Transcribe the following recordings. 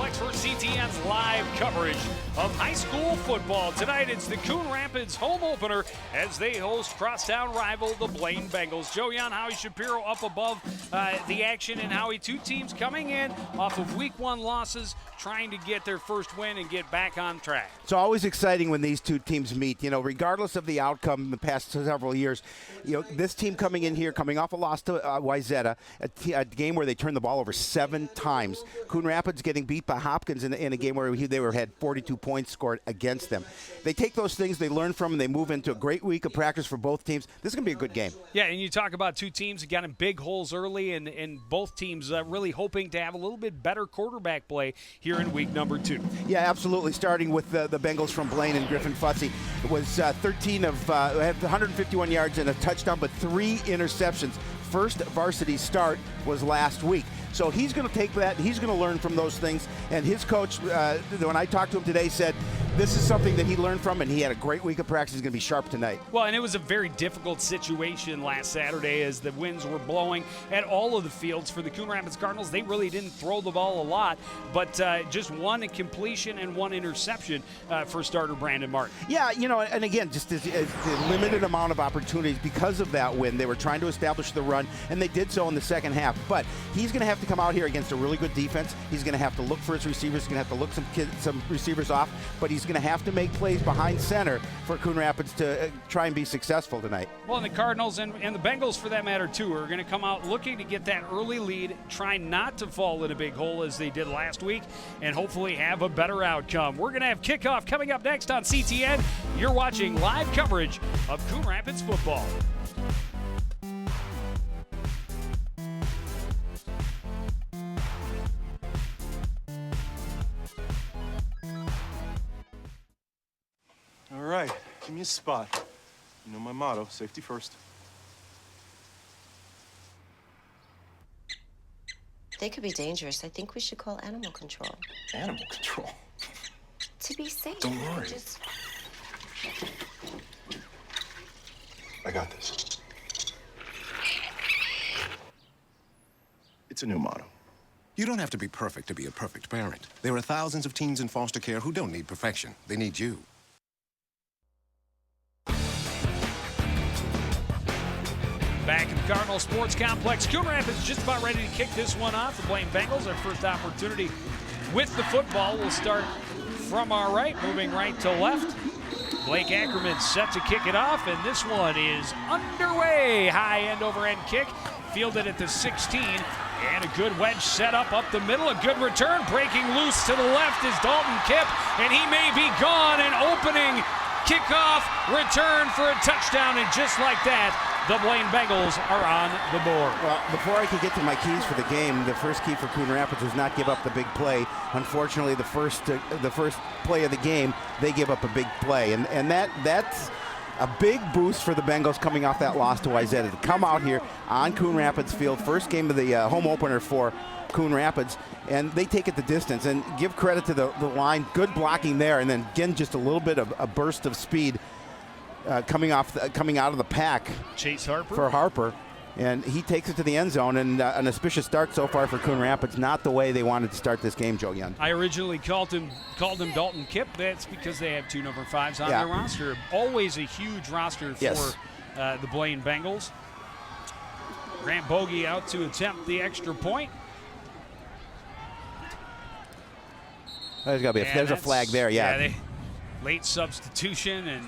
Complex for CTN's live coverage of high school football. Tonight it's the Coon Rapids home opener as they host crosstown rival the Blaine Bengals. Joe Jan, Howie Shapiro up above the action, and Howie, two teams coming in off of week 1 losses, trying to get their first win and get back on track. It's always exciting when these two teams meet. You know, regardless of the outcome in the past several years, you know, this team coming in here, coming off a loss to Wayzata, a game where they turned the ball over 7 times. Coon Rapids getting beat by Hopkins in a game where they had 42 points scored against them. They take those things, they learn from them, they move into a great week of practice for both teams. This is going to be a good game. Yeah, and you talk about two teams that got in big holes early, and both teams really hoping to have a little bit better quarterback play here in week number 2. Yeah, absolutely. Starting with the Bengals from Blaine and Griffin Futzy. It was 13 of had 151 yards and a touchdown, but 3 interceptions. First varsity start was last week. So he's going to take that, he's going to learn from those things. And his coach, when I talked to him today, said this is something that he learned from, and he had a great week of practice. He's going to be sharp tonight. Well, and it was a very difficult situation last Saturday as the winds were blowing at all of the fields for the Coon Rapids Cardinals. They really didn't throw the ball a lot, but just 1 completion and 1 interception for starter Brandon Martin. Yeah, you know, and again, just the limited amount of opportunities because of that win. They were trying to establish the run, and they did so in the second half. But he's going to have to come out here against a really good defense. He's going to have to look for his receivers. He's going to have to look some receivers off, but he's going to have to make plays behind center for Coon Rapids to try and be successful tonight. Well, and the Cardinals and the Bengals, for that matter, too, are going to come out looking to get that early lead, try not to fall in a big hole as they did last week, and hopefully have a better outcome. We're going to have kickoff coming up next on CTN. You're watching live coverage of Coon Rapids football. All right, give me a spot. You know my motto, safety first. They could be dangerous. I think we should call animal control. Animal control? To be safe. Don't worry. Just... I got this. It's a new motto. You don't have to be perfect to be a perfect parent. There are thousands of teens in foster care who don't need perfection. They need you. Back at the Cardinal Sports Complex, Coon Rapids just about ready to kick this one off. The Blaine Bengals, our first opportunity with the football. We'll start from our right, moving right to left. Blake Ackerman set to kick it off, and this one is underway. High end over end kick, fielded at the 16, and a good wedge set up the middle. A good return, breaking loose to the left is Dalton Kipp, and he may be gone. An opening kickoff return for a touchdown, and just like that, the Blaine Bengals are on the board. Well, before I could get to my keys for the game, the first key for Coon Rapids was not give up the big play. Unfortunately, the first play of the game, they give up a big play, and that's a big boost for the Bengals coming off that loss to Wayzata. To come out here on Coon Rapids Field, first game of the home opener for Coon Rapids, and they take it the distance. And give credit to the line, good blocking there, and then again just a little bit of a burst of speed coming out of the pack. Chase Harper. For Harper, and he takes it to the end zone, and an auspicious start so far for Coon Rapids. Not the way they wanted to start this game, Joe Young. I originally called him Dalton Kipp. That's because they have 2 number 5s on their roster. Always a huge roster for the Blaine Bengals. Grant Bogey out to attempt the extra point. There's got to be there's a flag there, late substitution and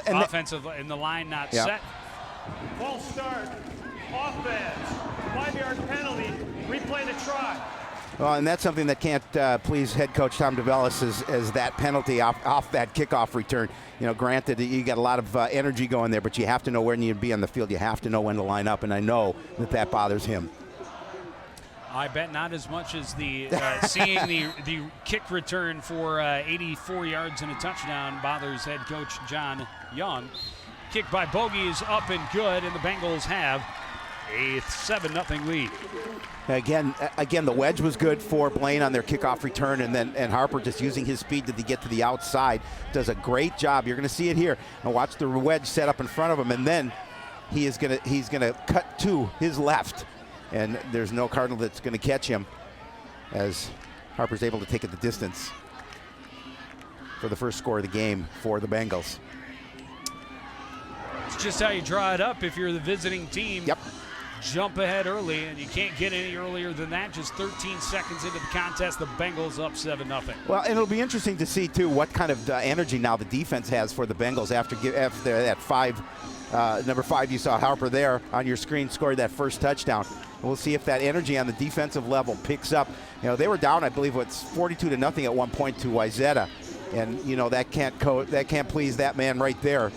offensive in the line not set. False start, offense, 5-yard penalty, replay the try. Well, and that's something that can't please head coach Tom DeVellis as that penalty off that kickoff return. You know, granted, you got a lot of energy going there, but you have to know when you be on the field. You have to know when to line up, and I know that bothers him. I bet not as much as the seeing the kick return for 84 yards and a touchdown bothers head coach John Young. Kick by Bogey is up and good, and the Bengals have a 7-0 lead. Again, the wedge was good for Blaine on their kickoff return, and Harper just using his speed to get to the outside does a great job. You're going to see it here. Now watch the wedge set up in front of him, and then he's going to cut to his left, and there's no Cardinal that's going to catch him as Harper's able to take it the distance for the first score of the game for the Bengals. It's just how you draw it up if you're the visiting team. Yep. Jump ahead early, and you can't get any earlier than that. Just 13 seconds into the contest, the Bengals up 7-0. Well, and it'll be interesting to see, too, what kind of energy now the defense has for the Bengals after that number 5 you saw Harper there on your screen scored that first touchdown. We'll see if that energy on the defensive level picks up. You know, they were down, I believe, 42-0 at one point to Wayzata, and you know that can't please that man right there.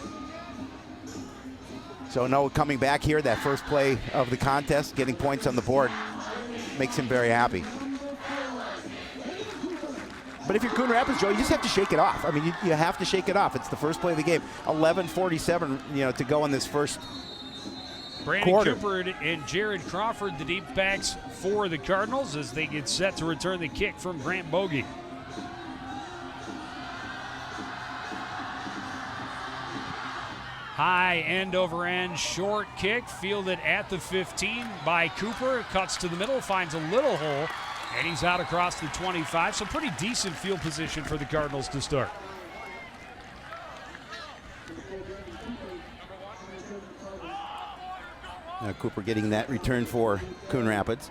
So no, coming back here, that first play of the contest, getting points on the board, makes him very happy. But if you're Coon Rapids, Joe, you just have to shake it off. I mean, you have to shake it off. It's the first play of the game. 11:47, to go in this first Brandon quarter. Cooper and Jared Crawford, the deep backs for the Cardinals, as they get set to return the kick from Grant Bogey. High end over end, short kick, fielded at the 15 by Cooper. Cuts to the middle, finds a little hole, and he's out across the 25. So pretty decent field position for the Cardinals to start. Cooper getting that return for Coon Rapids.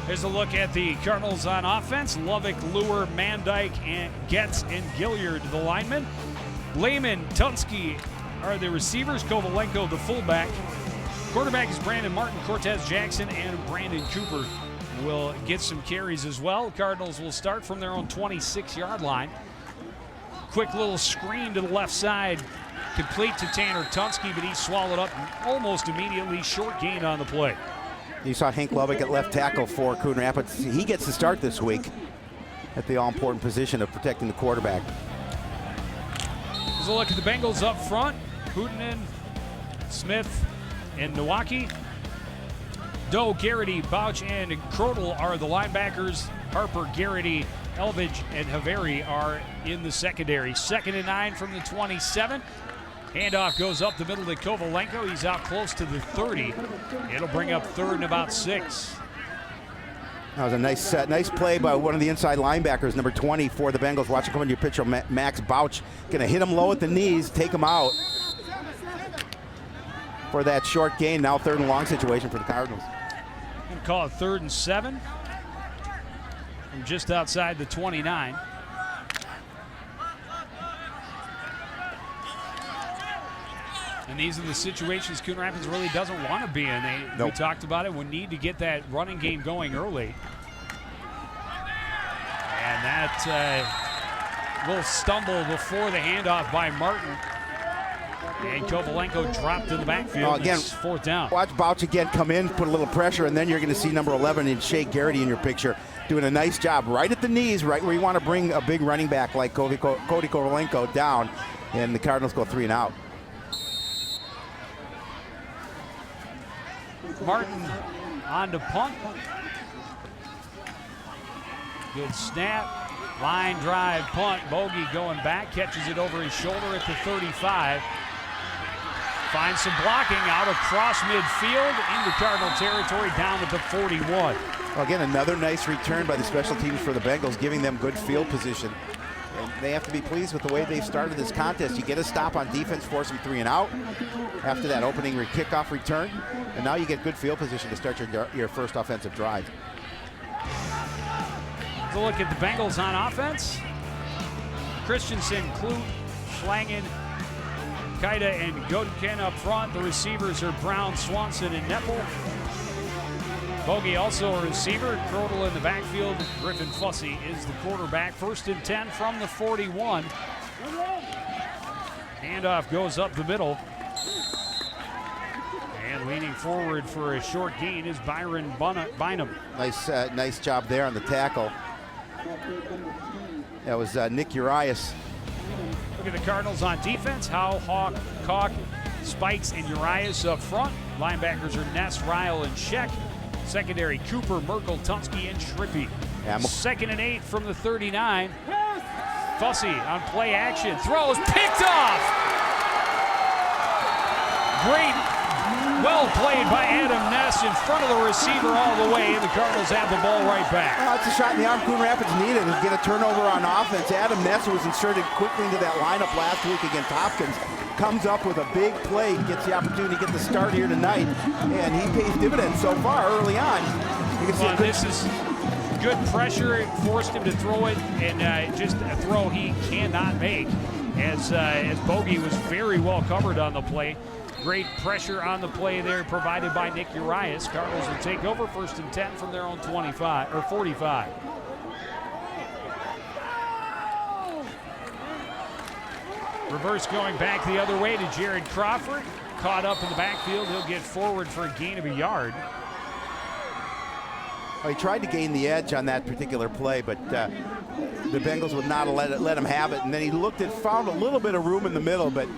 Here's a look at the Cardinals on offense. Lovick, Luer, Mandyke, and Getz and Gilliard, the linemen. Blaine, Tunsky are the receivers. Kovalenko, the fullback. Quarterback is Brandon Martin, Cortez Jackson, and Brandon Cooper will get some carries as well. Cardinals will start from their own 26-yard line. Quick little screen to the left side, complete to Tanner Tunsky, but he's swallowed up almost immediately. Short gain on the play. You saw Hank Lovick at left tackle for Coon Rapids. He gets the start this week at the all-important position of protecting the quarterback. Here's a look at the Bengals up front. Houtanen, Smith, and Nowaki. Doe, Garrity, Bouch, and Crodel are the linebackers. Harper, Garrity, Elvidge, and Haveri are in the secondary. 2nd and 9 from the 27. Handoff goes up the middle to Kovalenko. He's out close to the 30. It'll bring up 3rd and about 6. That was a nice play by one of the inside linebackers, number 20 for the Bengals. Watch it come into your picture, Max Bouch. Gonna hit him low at the knees, take him out for that short gain. Now 3rd and long situation for the Cardinals. Gonna call it 3rd and 7 from just outside the 29. And these are the situations Coon Rapids really doesn't want to be in. We talked about it. We need to get that running game going early. And that little stumble before the handoff by Martin. And Kovalenko dropped in the backfield. Again, it's 4th down. Watch Bouch again come in, put a little pressure, and then you're going to see number 11 and Shea Garrity in your picture doing a nice job right at the knees, right where you want to bring a big running back like Cody Kovalenko down. And the Cardinals go 3 and out. Martin on to punt. Good snap. Line drive, punt. Bogey going back, catches it over his shoulder at the 35. Finds some blocking out across midfield into Cardinal territory down at the 41. Well, again, another nice return by the special teams for the Bengals, giving them good field position. And they have to be pleased with the way they've started this contest. You get a stop on defense, force them 3 and out after that opening kickoff return. And now you get good field position to start your first offensive drive. Let's look at the Bengals on offense. Christensen, Kloot, Schlangen, Kaida, and Godkin up front. The receivers are Brown, Swanson, and Neppel. Bogey also a receiver. Crodel in the backfield. Griffin Fussy is the quarterback. 1st and 10 from the 41. Handoff goes up the middle. And leaning forward for a short gain is Byron Bynum. Nice job there on the tackle. That was Nick Urias. Look at the Cardinals on defense. Howe, Hawk, Cock, Spikes, and Urias up front. Linebackers are Ness, Ryle, and Scheck. Secondary, Cooper, Merkel, Tunsky, and Schrippy. 2nd and 8 from the 39. Fussy on play action. Throws picked off. Great Well played by Adam Ness in front of the receiver all the way, and the Cardinals have the ball right back. It's a shot in the arm Coon Rapids needed to get a turnover on offense. Adam Ness was inserted quickly into that lineup last week against Hopkins. Comes up with a big play, gets the opportunity to get the start here tonight, and he pays dividends so far early on. You can see this is good pressure. It forced him to throw it, and just a throw he cannot make, as Bogey was very well covered on the play. Great pressure on the play there provided by Nick Urias. Cardinals will take over 1st and 10 from their own 25 or 45. Reverse going back the other way to Jared Crawford. Caught up in the backfield. He'll get forward for a gain of a yard. Well, he tried to gain the edge on that particular play, but the Bengals would not let him have it. And then he found a little bit of room in the middle, but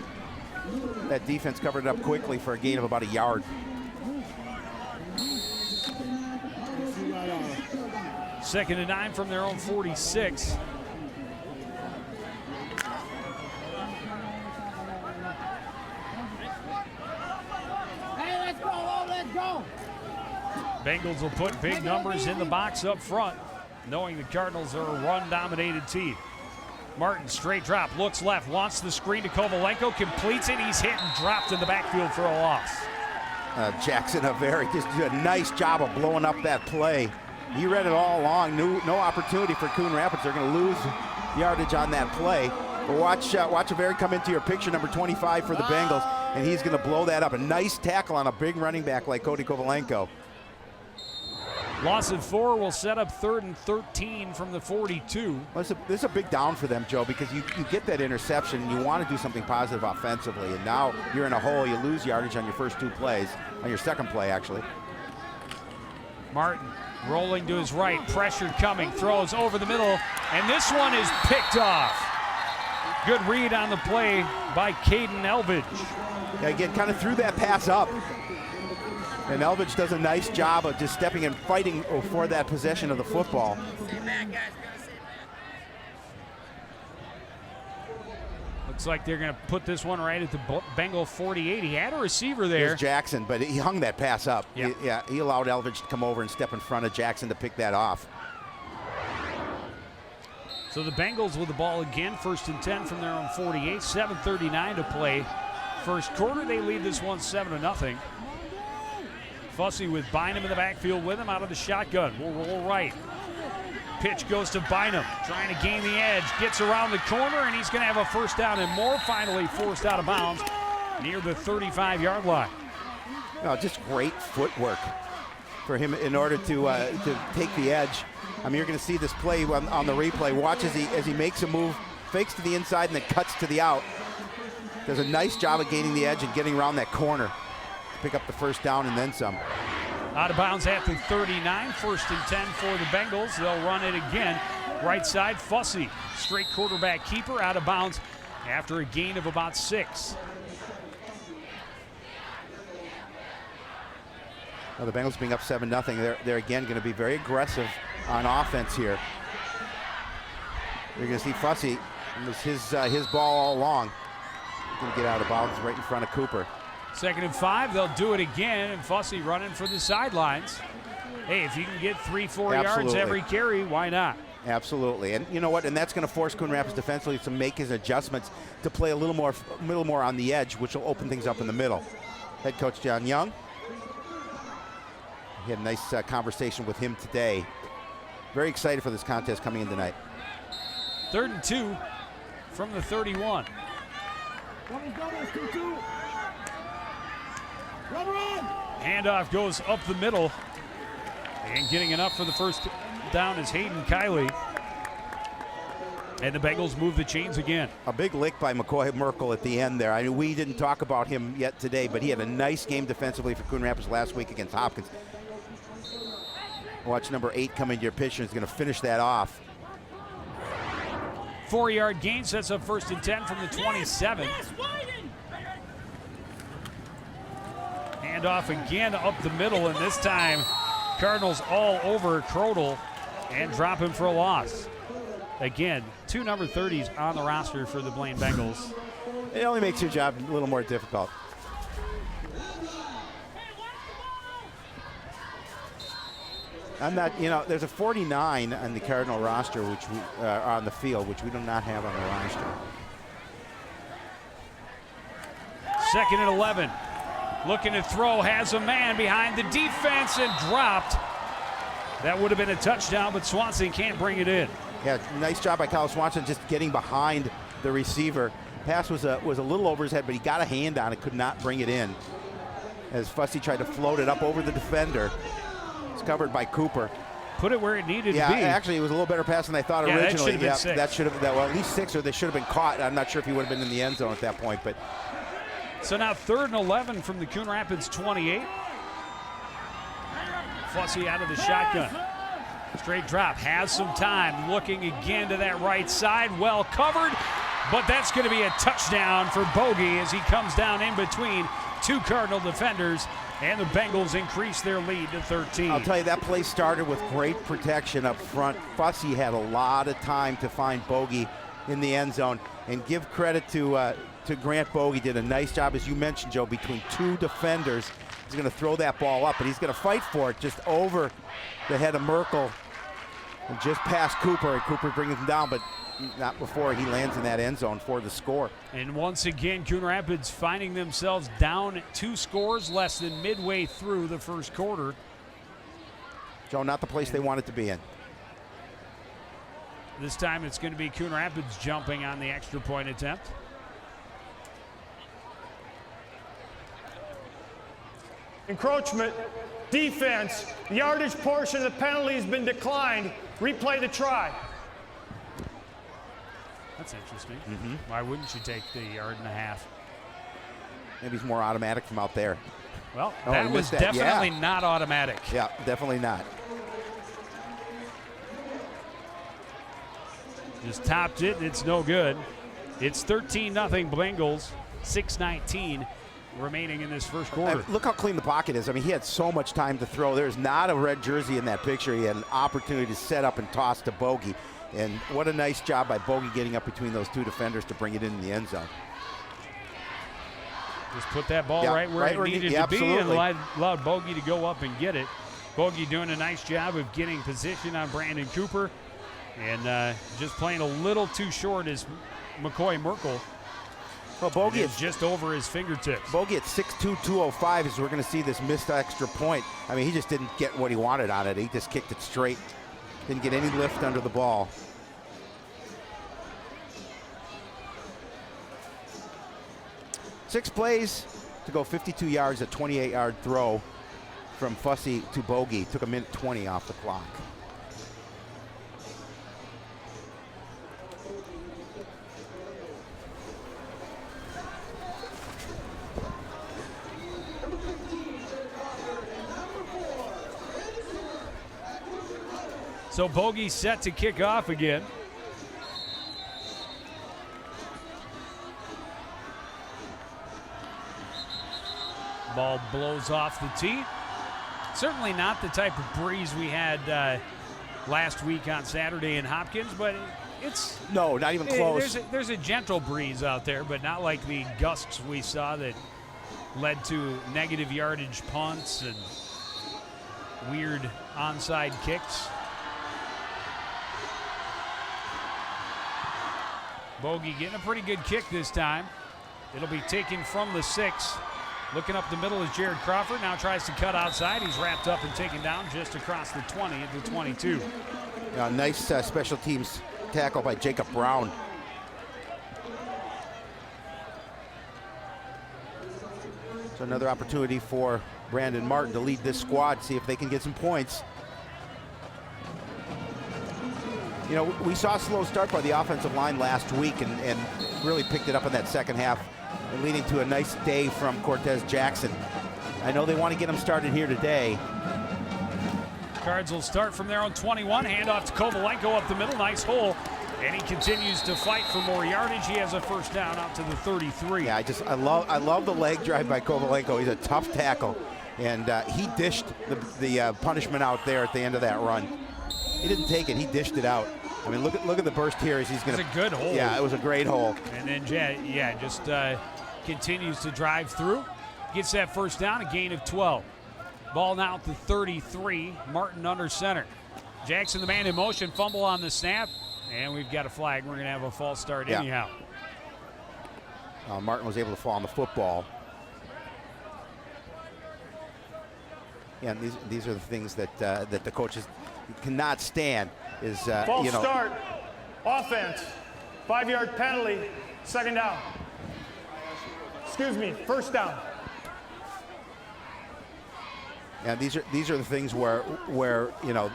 that defense covered it up quickly for a gain of about a yard. Second and 9 from their own 46. Hey, let's go. Bengals will put big numbers in the box up front, knowing the Cardinals are a run-dominated team. Martin, straight drop, looks left, wants the screen to Kovalenko, completes it. He's hit and dropped in the backfield for a loss. Jackson, just did a nice job of blowing up that play. He read it all along. No opportunity for Coon Rapids. They're going to lose yardage on that play. But watch Averi come into your picture, number 25 for the Bengals, and he's going to blow that up. A nice tackle on a big running back like Cody Kovalenko. Loss of 4 will set up 3rd and 13 from the 42. Well, this is a big down for them, Joe, because you get that interception and you want to do something positive offensively, and now you're in a hole. You lose yardage on your first 2 plays, on your second play, actually. Martin rolling to his right, pressure coming, throws over the middle, and this one is picked off. Good read on the play by Caden Elvidge. Yeah, again, kind of threw that pass up. And Elvidge does a nice job of just stepping and fighting for that possession of the football. Looks like they're going to put this one right at the Bengal 48. He had a receiver there. Here's Jackson, but he hung that pass up. Yeah. He allowed Elvidge to come over and step in front of Jackson to pick that off. So the Bengals with the ball again, 1st and 10 from their own 48. 7:39 to play. First quarter, they lead this one 7-0. Fussy with Bynum in the backfield with him out of the shotgun. Will roll right. Pitch goes to Bynum, trying to gain the edge. Gets around the corner, and he's going to have a first down and more. Finally forced out of bounds near the 35-yard line. No, just great footwork for him in order to take the edge. I mean, you're going to see this play on the replay. Watch as he makes a move, fakes to the inside, and then cuts to the out. Does a nice job of gaining the edge and getting around that corner. Pick up the first down and then some. Out of bounds at the 39, 1st and 10 for the Bengals. They'll run it again. Right side, Fussy, straight quarterback keeper, out of bounds after a gain of about 6. Well, the Bengals being up 7-0, they're again going to be very aggressive on offense here. You're going to see Fussy, it was his ball all along. He's going to get out of bounds right in front of Cooper. 2nd and 5, they'll do it again, and Fussy running for the sidelines. Hey, if you can get 3-4 yards every carry, why not? Absolutely, and you know what? And that's going to force Coon Rapids defensively to make his adjustments to play a little more on the edge, which will open things up in the middle. Head coach John Young, he had a nice conversation with him today. Very excited for this contest coming in tonight. 3rd and 2 from the 31. Handoff goes up the middle, and getting enough for the first down is Hayden Kiley. And the Bengals move the chains again. A big lick by McCoy Merkel at the end there. I mean, we didn't talk about him yet today, but he had a nice game defensively for Coon Rapids last week against Hopkins. Watch number 8 come into your picture. He's going to finish that off. 4-yard gain sets up 1st and 10 from the 27. Handoff again up the middle, and this time Cardinals all over Crodel and drop him for a loss. Again, 2 number 30s on the roster for the Blaine Bengals. It only makes your job a little more difficult. I'm not, there's a 49 on the Cardinal roster, which we on the field, which we do not have on the roster. 2nd and 11. Looking to throw, has a man behind the defense and dropped. That would have been a touchdown, but Swanson can't bring it in. Yeah, nice job by Kyle Swanson just getting behind the receiver. Pass was a little over his head, but he got a hand on it, could not bring it in. As Fussy tried to float it up over the defender. It's covered by Cooper. Put it where it needed to be. Yeah, actually, it was a little better pass than I thought originally. That should have been 6. That should have been, well, at least 6, or they should have been caught. I'm not sure if he would have been in the end zone at that point, but. So now 3rd and 11 from the Coon Rapids 28. Fussy out of the shotgun. Straight drop, has some time, looking again to that right side, well covered, but that's going to be a touchdown for Bogey as he comes down in between 2 Cardinal defenders, and the Bengals increase their lead to 13. I'll tell you, that play started with great protection up front. Fussy had a lot of time to find Bogey in the end zone, and give credit to Grant Bogey. Did a nice job, as you mentioned, Joe, between 2 defenders. He's going to throw that ball up, and he's going to fight for it just over the head of Merkel and just past Cooper, and Cooper brings him down, but not before he lands in that end zone for the score. And once again, Coon Rapids finding themselves down 2 scores less than midway through the first quarter. Joe, not the place they wanted to be in. This time it's going to be Coon Rapids jumping on the extra point attempt. Encroachment, defense, the yardage portion of the penalty has been declined. Replay the try. That's interesting. Why wouldn't you take the 1.5 yards? Maybe it's more automatic from out there. Well, Oh, that he was missed that. definitely Yeah. not automatic. Yeah, definitely not. Just topped it. It's no good. It's 13-0 Bengals, 6:19 remaining in this first quarter. Look how clean the pocket is. I mean, he had so much time to throw. There's not a red jersey in that picture. He had an opportunity to set up and toss to Bogey. And what a nice job by Bogey getting up between those 2 defenders to bring it in the end zone. Just put that ball Yeah, right where it needed to be and absolutely. allowed Bogey to go up and get it. Bogey doing a nice job of getting position on Brandon Cooper, and just playing a little too short as McCoy Merkel. Well, Bogey is just over his fingertips. Bogey at 6'2", 205 is we're going to see this missed extra point. I mean, he just didn't get what he wanted on it. He just kicked it straight. Didn't get any lift under the ball. Six plays to go 52 yards, a 28-yard throw from Fussy to Bogey. Took a minute 20 off the clock. So Bogey set to kick off again. Ball blows off the tee. Certainly not the type of breeze we had last week on Saturday in Hopkins, but it's no, not even close. There's a gentle breeze out there, but not like the gusts we saw that led to negative yardage punts and weird onside kicks. Bogey getting a pretty good kick this time. It'll be taken from the 6. Looking up the middle is Jared Crawford. Now tries to cut outside. He's wrapped up and taken down just across the 20 at the 22. Nice special teams tackle by Jacob Brown. So another opportunity for Brandon Martin to lead this squad, see if they can get some points. You know, we saw a slow start by the offensive line last week and really picked it up in that second half, and leading to a nice day from Cortez Jackson. I know they want to get him started here today. Cards will start from their own 21. Handoff to Kovalenko up the middle. Nice hole. And he continues to fight for more yardage. He has a first down out to the 33. Yeah, I love the leg drive by Kovalenko. He's a tough tackle, and he dished the punishment out there at the end of that run. He didn't take it. He dished it out. I mean, look at the burst here as he's going to. It's a good hole. Yeah, it was a great hole. And then just continues to drive through. Gets that first down, a gain of 12. Ball now at the 33. Martin under center. Jackson, the man in motion, fumble on the snap, and we've got a flag. We're going to have a false start anyhow. Martin was able to fall on the football. Yeah, and these are the things that that the coaches cannot stand. Is False start, offense, 5-yard penalty, second down. Excuse me, first down. Yeah, these are the things where you know,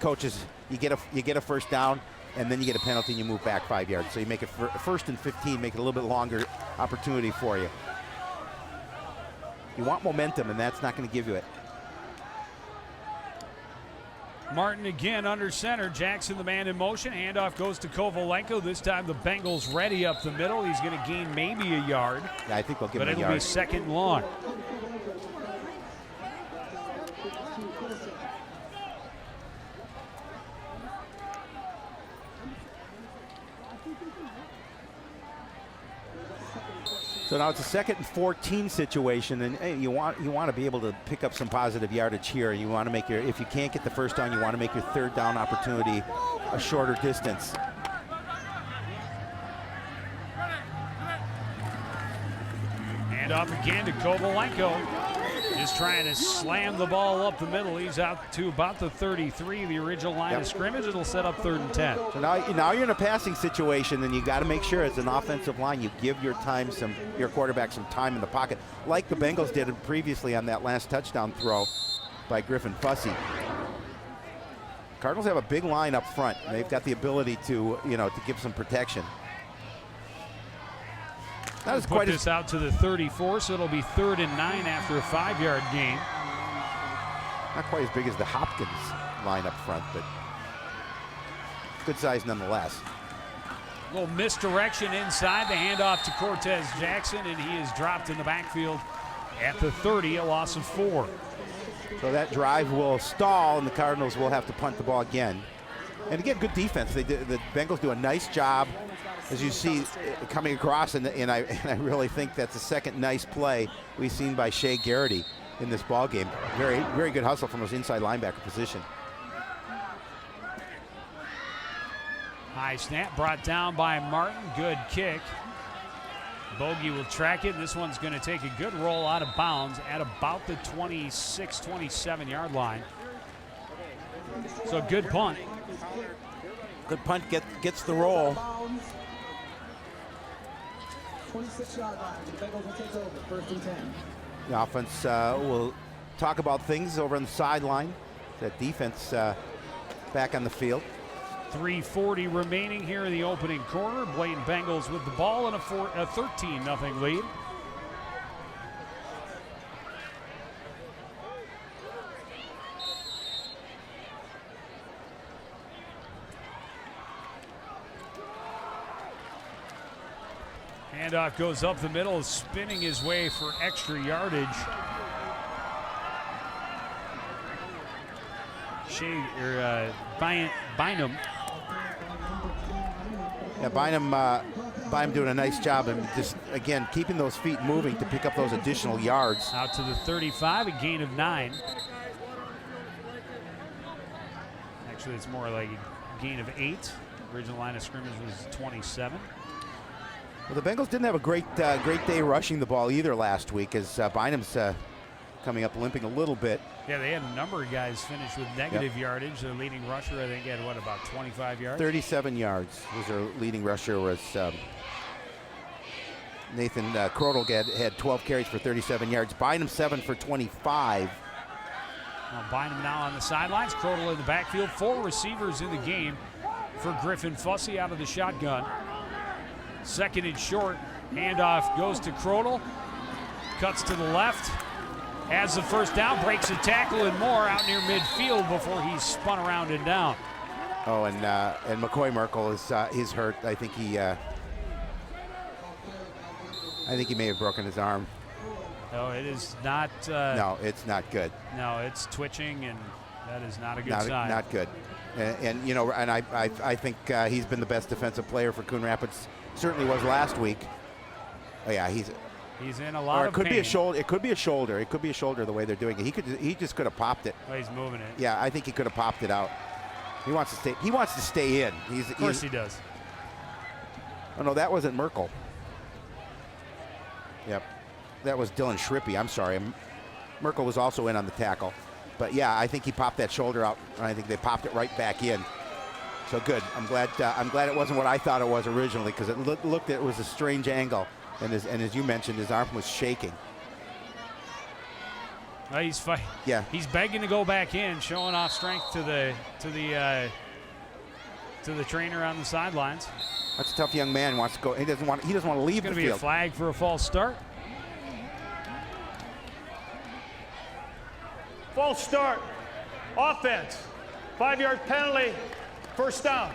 coaches, you get a first down, and then you get a penalty and you move back 5 yards. So you make it first and 15, make it a little bit longer opportunity for you. You want momentum, and that's not going to give you it. Martin again under center. Jackson, the man in motion. Handoff goes to Kovalenko. This time the Bengals ready up the middle. He's going to gain maybe a yard. Yeah, I think they'll give him a yard. But it'll be second and long. So now it's a 2nd and 14 situation, and hey, you want to be able to pick up some positive yardage here. You want to make your, if you can't get the first down, you want to make your 3rd down opportunity a shorter distance. Hand off again to Kovalenko. Just trying to slam the ball up the middle. He's out to about the 33, the original line of scrimmage. It'll set up 3rd and 10. So now you're in a passing situation, and you got to make sure as an offensive line you give your quarterback some time in the pocket, like the Bengals did previously on that last touchdown throw by Griffin Fussy. Cardinals have a big line up front. And they've got the ability to give some protection. That is Put this out to the 34, so it'll be 3rd and 9 after a 5-yard gain. Not quite as big as the Hopkins line up front, but good size nonetheless. A little misdirection inside. The handoff to Cortez Jackson, and he is dropped in the backfield at the 30, a loss of 4. So that drive will stall, and the Cardinals will have to punt the ball again. And again, good defense. The Bengals do a nice job, as you see, coming across, and I really think that's the second nice play we've seen by Shea Garrity in this ball game. Very, very good hustle from his inside linebacker position. High snap brought down by Martin. Good kick. Bogey will track it. This one's going to take a good roll out of bounds at about the 26, 27-yard line. So good punt. Good punt gets the roll. 26-yard line. The Bengals will take over. 1st and 10. The offense will talk about things over on the sideline. That defense back on the field. 3:40 remaining here in the opening quarter. Blaine Bengals with the ball and a 13-0 lead. Handoff goes up the middle, spinning his way for extra yardage. Bynum. Yeah, Bynum doing a nice job and just, again, keeping those feet moving to pick up those additional yards. Out to the 35, a gain of 9. Actually, it's more like a gain of 8. Original line of scrimmage was 27. Well, the Bengals didn't have a great day rushing the ball either last week, as Bynum's coming up limping a little bit. Yeah, they had a number of guys finish with negative yardage. Their leading rusher, I think, had, what, about 25 yards? 37 yards was their leading rusher. Was Nathan Crodel had 12 carries for 37 yards. Bynum 7 for 25. Well, Bynum now on the sidelines. Crodel in the backfield. 4 receivers in the game for Griffin Fussy out of the shotgun. 2nd and short. Handoff goes to Crodel. Cuts to the left. Has the first down, breaks a tackle and more out near midfield before he's spun around and down. Oh, and McCoy Merkel is hurt. I think he may have broken his arm. No, it is not. No, it's not good. No, it's twitching, and that is not a good sign. Not good. And you know, and I think he's been the best defensive player for Coon Rapids. Certainly was last week. Oh yeah, He's in a lot Or of it could pain. be a shoulder. It could be a shoulder. It could be a shoulder the way they're doing it. He just could have popped it. Oh, he's moving it. Yeah, I think he could have popped it out. He wants to stay. He wants to stay in. Of course he does. Oh no, that wasn't Merkel. Yep, that was Dylan Schrippy. I'm sorry. Merkel was also in on the tackle, but yeah, I think he popped that shoulder out, and I think they popped it right back in. So good. I'm glad it wasn't what I thought it was originally, because it was a strange angle, and as you mentioned, his arm was shaking. Well, he's fighting. Yeah. He's begging to go back in, showing off strength to the trainer on the sidelines. That's a tough young man. Wants to go. He doesn't want to leave the field. It's going to be a flag for a false start. False start. Offense. 5-yard penalty. First down.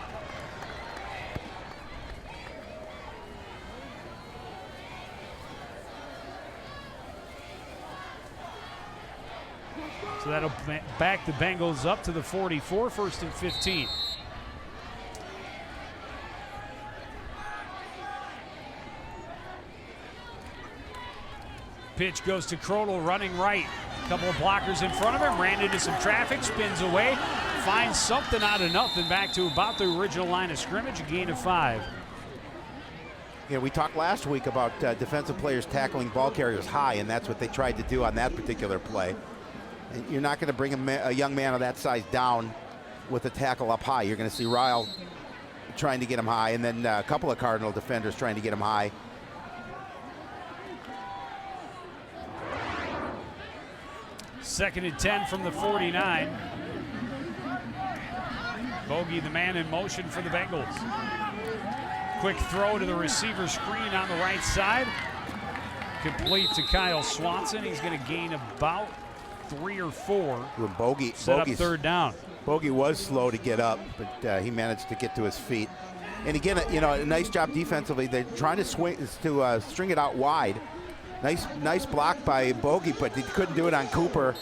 So that'll back the Bengals up to the 44, 1st and 15. Pitch goes to Crodel running right. A couple of blockers in front of him, ran into some traffic, spins away, finds something out of nothing back to about the original line of scrimmage, a gain of 5. You know, we talked last week about defensive players tackling ball carriers high, and that's what they tried to do on that particular play. And you're not going to bring a young man of that size down with a tackle up high. You're going to see Ryle trying to get him high, and then a couple of Cardinal defenders trying to get him high. Second and 10 from the 49. Bogey, the man in motion for the Bengals. Quick throw to the receiver screen on the right side. Complete to Kyle Swanson. He's going to gain about 3 or 4. Bogey Set up third down. Bogey was slow to get up, but he managed to get to his feet. And again, you know, a nice job defensively. They're trying to string it out wide. Nice block by Bogey, but he couldn't do it on Cooper.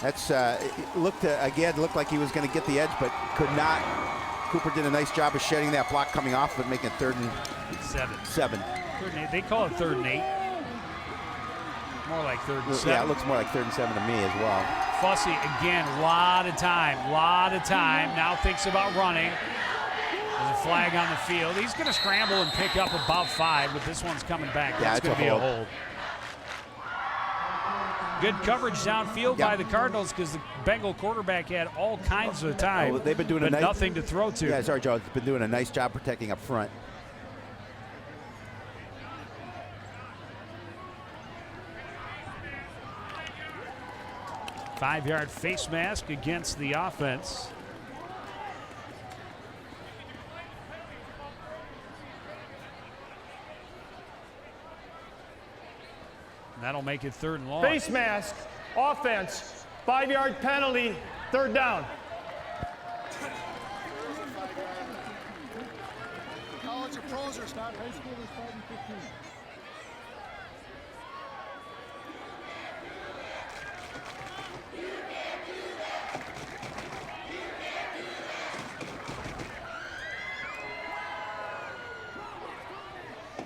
That's it looked like he was going to get the edge, but could not. Cooper did a nice job of shedding that block coming off, but making it 3rd and 7. They call it 3rd and 8. More like 3rd and 7. Yeah, it looks more like 3rd and 7 to me as well. Fussy again, lot of time. Now thinks about running. There's a flag on the field. He's going to scramble and pick up about 5, but this one's coming back. Yeah, That's going to be a hold. Good coverage downfield by the Cardinals, because the Bengal quarterback had all kinds of time, they've been doing nothing to throw to. Yeah, sorry, Joe. It's been doing a nice job protecting up front. Five-yard face mask against the offense. That'll make it 3rd and long. Face mask. Offense. 5-yard penalty. Third down. College or pros or start high school is 5 and 15.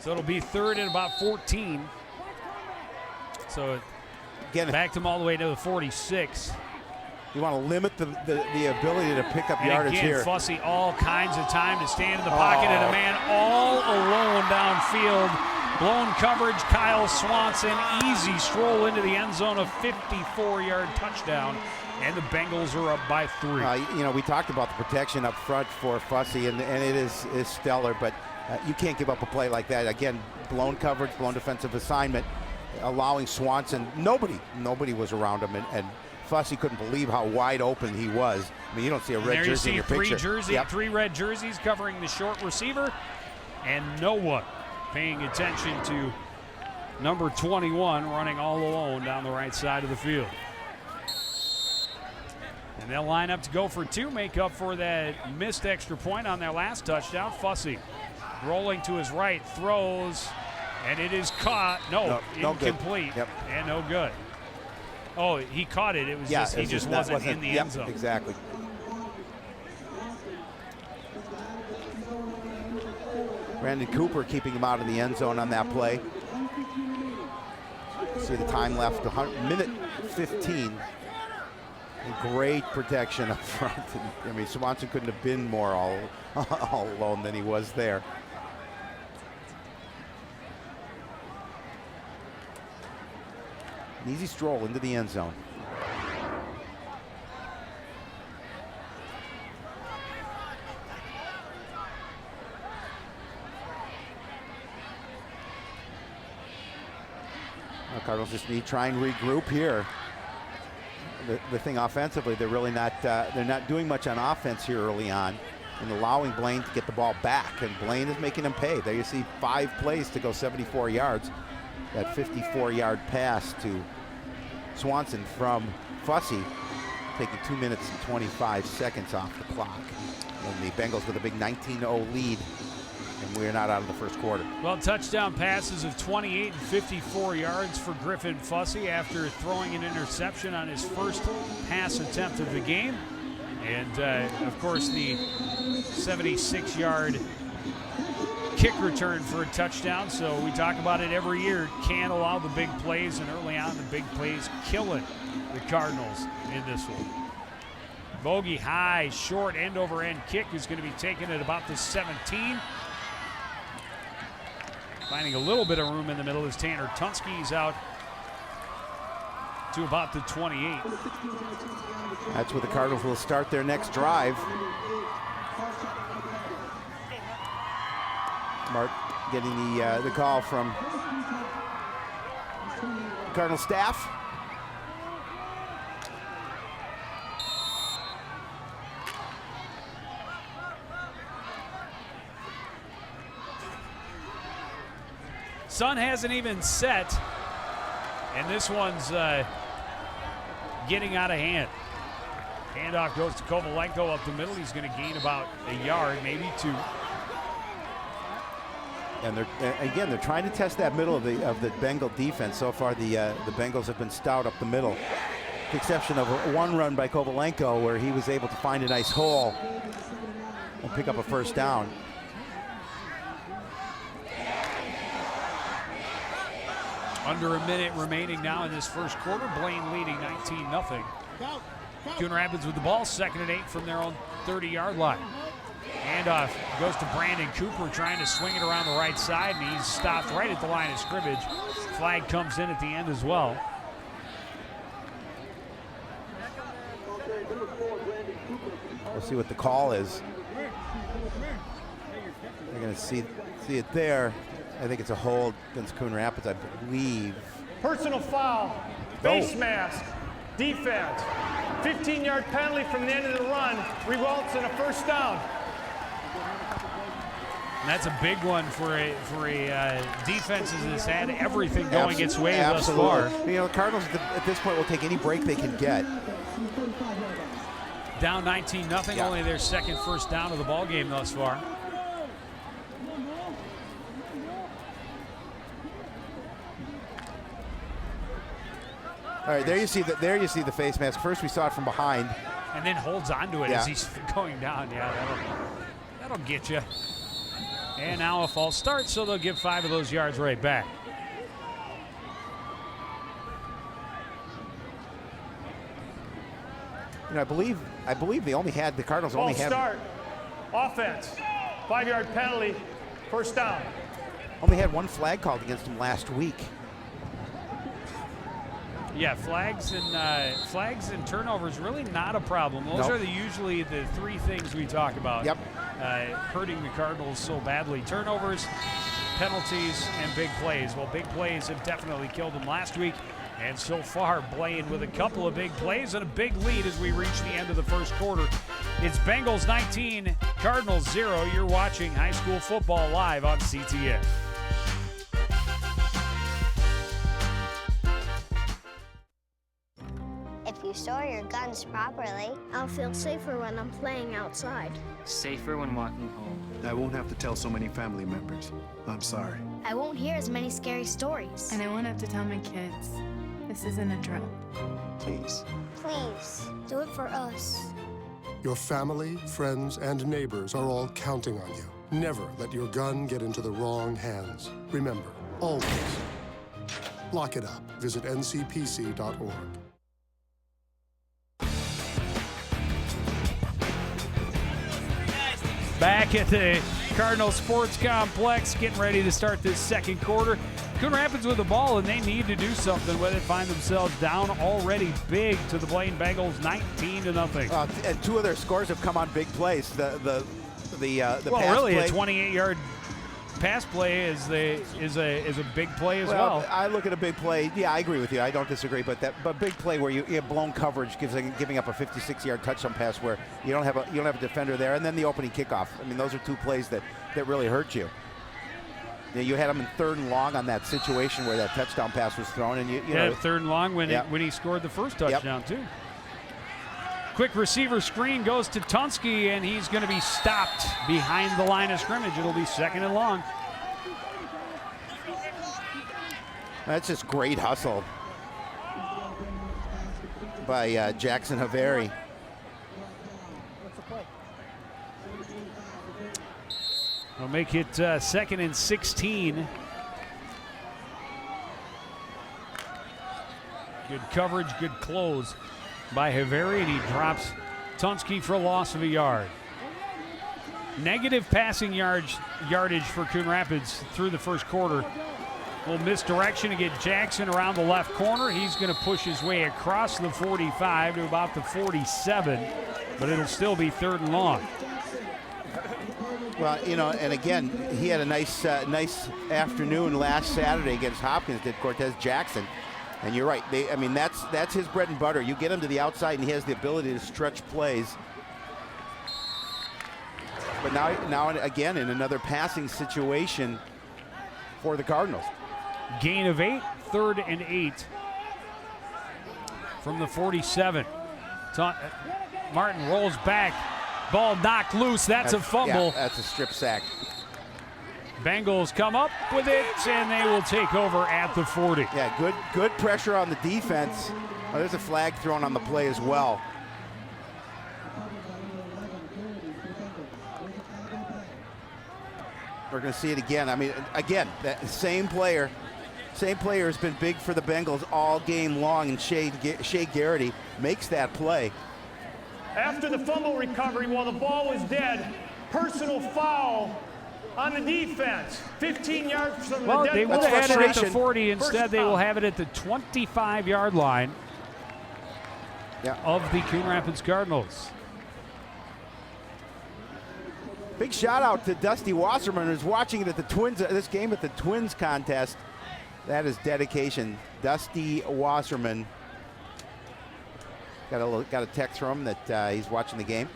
So it'll be 3rd and about 14. So Again, backed him all the way to the 46. You want to limit the ability to pick up And yardage again, here. Fussy, all kinds of time to stand in the pocket, and a man all alone downfield. Blown coverage, Kyle Swanson, easy stroll into the end zone, a 54-yard touchdown, and the Bengals are up by 3. You know, we talked about the protection up front for Fussy, and it is stellar, but you can't give up a play like that. Again, blown coverage, blown defensive assignment, allowing Swanson, nobody was around him, and Fussy couldn't believe how wide open he was. I mean, you don't see a red jersey in your picture. Three red jerseys covering the short receiver, and no one paying attention to number 21 running all alone down the right side of the field. And they'll line up to go for 2, make up for that missed extra point on their last touchdown. Fussy rolling to his right, throws, and it is caught. No incomplete. Yep. And no good. Oh, he caught it. It was he just wasn't in the end zone. Exactly. Brandon Cooper keeping him out of the end zone on that play. See the time left, minute 15. And great protection up front. I mean, Swanson couldn't have been more all alone than he was there. An easy stroll into the end zone. Cardinals just need to try and regroup here. The thing offensively, they're really not they're not doing much on offense here early on and allowing Blaine to get the ball back, and Blaine is making them pay. There you see 5 plays to go 74 yards. That 54-yard pass to Swanson from Fussy, taking 2 minutes and 25 seconds off the clock. And the Bengals with a big 19-0 lead, and we're not out of the first quarter. Well, touchdown passes of 28 and 54 yards for Griffin Fussy after throwing an interception on his first pass attempt of the game. And, of course, the 76-yard kick return for a touchdown. So we talk about it every year. Can't allow the big plays, and early on the big plays killing the Cardinals in this one. Bogey high, short end-over-end kick is going to be taken at about the 17. Finding a little bit of room in the middle is Tanner Tunsky. He's out to about the 28. That's where the Cardinals will start their next drive. Mark getting the call from Cardinal staff. Sun hasn't even set, and this one's getting out of hand. Handoff goes to Kovalenko up the middle. He's going to gain about a yard, maybe 2. And they're trying to test that middle of the Bengal defense. So far, the Bengals have been stout up the middle, with the exception of one run by Kovalenko where he was able to find a nice hole and pick up a first down. Under a minute remaining now in this first quarter. Blaine leading 19-0. Coon Rapids with the ball, 2nd and 8 from their own 30-yard line. Handoff goes to Brandon Cooper, trying to swing it around the right side, and he's stopped right at the line of scrimmage. Flag comes in at the end as well. We'll see what the call is. They're going to see it there. I think it's a hold against Coon Rapids, I believe. Personal foul, face mask, defense. 15-yard penalty from the end of the run results in a first down. And that's a big one for a defense that has had everything going its way thus far. You know, the Cardinals at this point will take any break they can get. Down 19-0, only their second first down of the ball game thus far. All right, there you see the face mask. First we saw it from behind, and then holds onto it as he's going down. Yeah, that'll get you. And now a false start, so they'll give 5 of those yards right back. You know, I believe they only had the Cardinals only had start, offense, 5-yard penalty, first down. Only had 1 flag called against them last week. Yeah, flags and turnovers really not a problem. Those are usually the 3 things we talk about. Yep. Hurting the Cardinals so badly. Turnovers, penalties, and big plays. Well, big plays have definitely killed them last week. And so far, Blaine with a couple of big plays and a big lead as we reach the end of the first quarter. It's Bengals 19, Cardinals 0. You're watching high school football live on CTN. If you store your guns properly, I'll feel safer when I'm playing outside. Safer when walking home. I won't have to tell so many family members. I'm sorry. I won't hear as many scary stories. And I won't have to tell my kids. This isn't a drill. Please. Please, do it for us. Your family, friends, and neighbors are all counting on you. Never let your gun get into the wrong hands. Remember, always. Lock it up. Visit ncpc.org. Back at the Cardinals Sports Complex, getting ready to start this second quarter. Coon Rapids with the ball, and they need to do something with it. Find themselves down already big to the Blaine Bengals, 19-0. And two of their scores have come on big plays. The pass really, play. A 28-yard pass play is a big play as well. I look at a big play. Yeah, I agree with you. I don't disagree. But big play where you have blown coverage, giving up a 56-yard touchdown pass where you don't have a defender there, and then the opening kickoff. I mean, those are two plays that really hurt you. You had him in 3rd and long on that situation where that touchdown pass was thrown, and you know 3rd and long when he scored the first touchdown too. Quick receiver screen goes to Tunsky, and he's going to be stopped behind the line of scrimmage. It'll be 2nd and long. That's just great hustle by Jackson Haveri. We'll make it 2nd and 16. Good coverage, good close by Haveri, and he drops Tunsky for a loss of a yard. Negative passing yardage for Coon Rapids through the first quarter. Little misdirection to get Jackson around the left corner. He's going to push his way across the 45 to about the 47, but it'll still be 3rd and long. Well, and again, he had a nice afternoon last Saturday against Hopkins, did Cortez Jackson. And you're right. That's his bread and butter. You get him to the outside, and he has the ability to stretch plays. But now again, in another passing situation for the Cardinals. Gain of 8, 3rd and 8 from the 47. Martin rolls back. Ball knocked loose. That's a fumble. Yeah, that's a strip sack. Bengals come up with it, and they will take over at the 40. Yeah, good pressure on the defense. Oh, there's a flag thrown on the play as well. We're going to see it again. I mean, again, that same player has been big for the Bengals all game long, and Shea Garrity makes that play. After the fumble recovery, while the ball was dead, personal foul on the defense. 15 yards from the dead. Well, they would have had it at the 40. Instead, they will foul. have it at the 25-yard line of the Coon Rapids Cardinals. Big shout out to Dusty Wasserman, who's watching it at the Twins. This game at the Twins contest. That is dedication. Dusty Wasserman. Got a text from him that he's watching the game.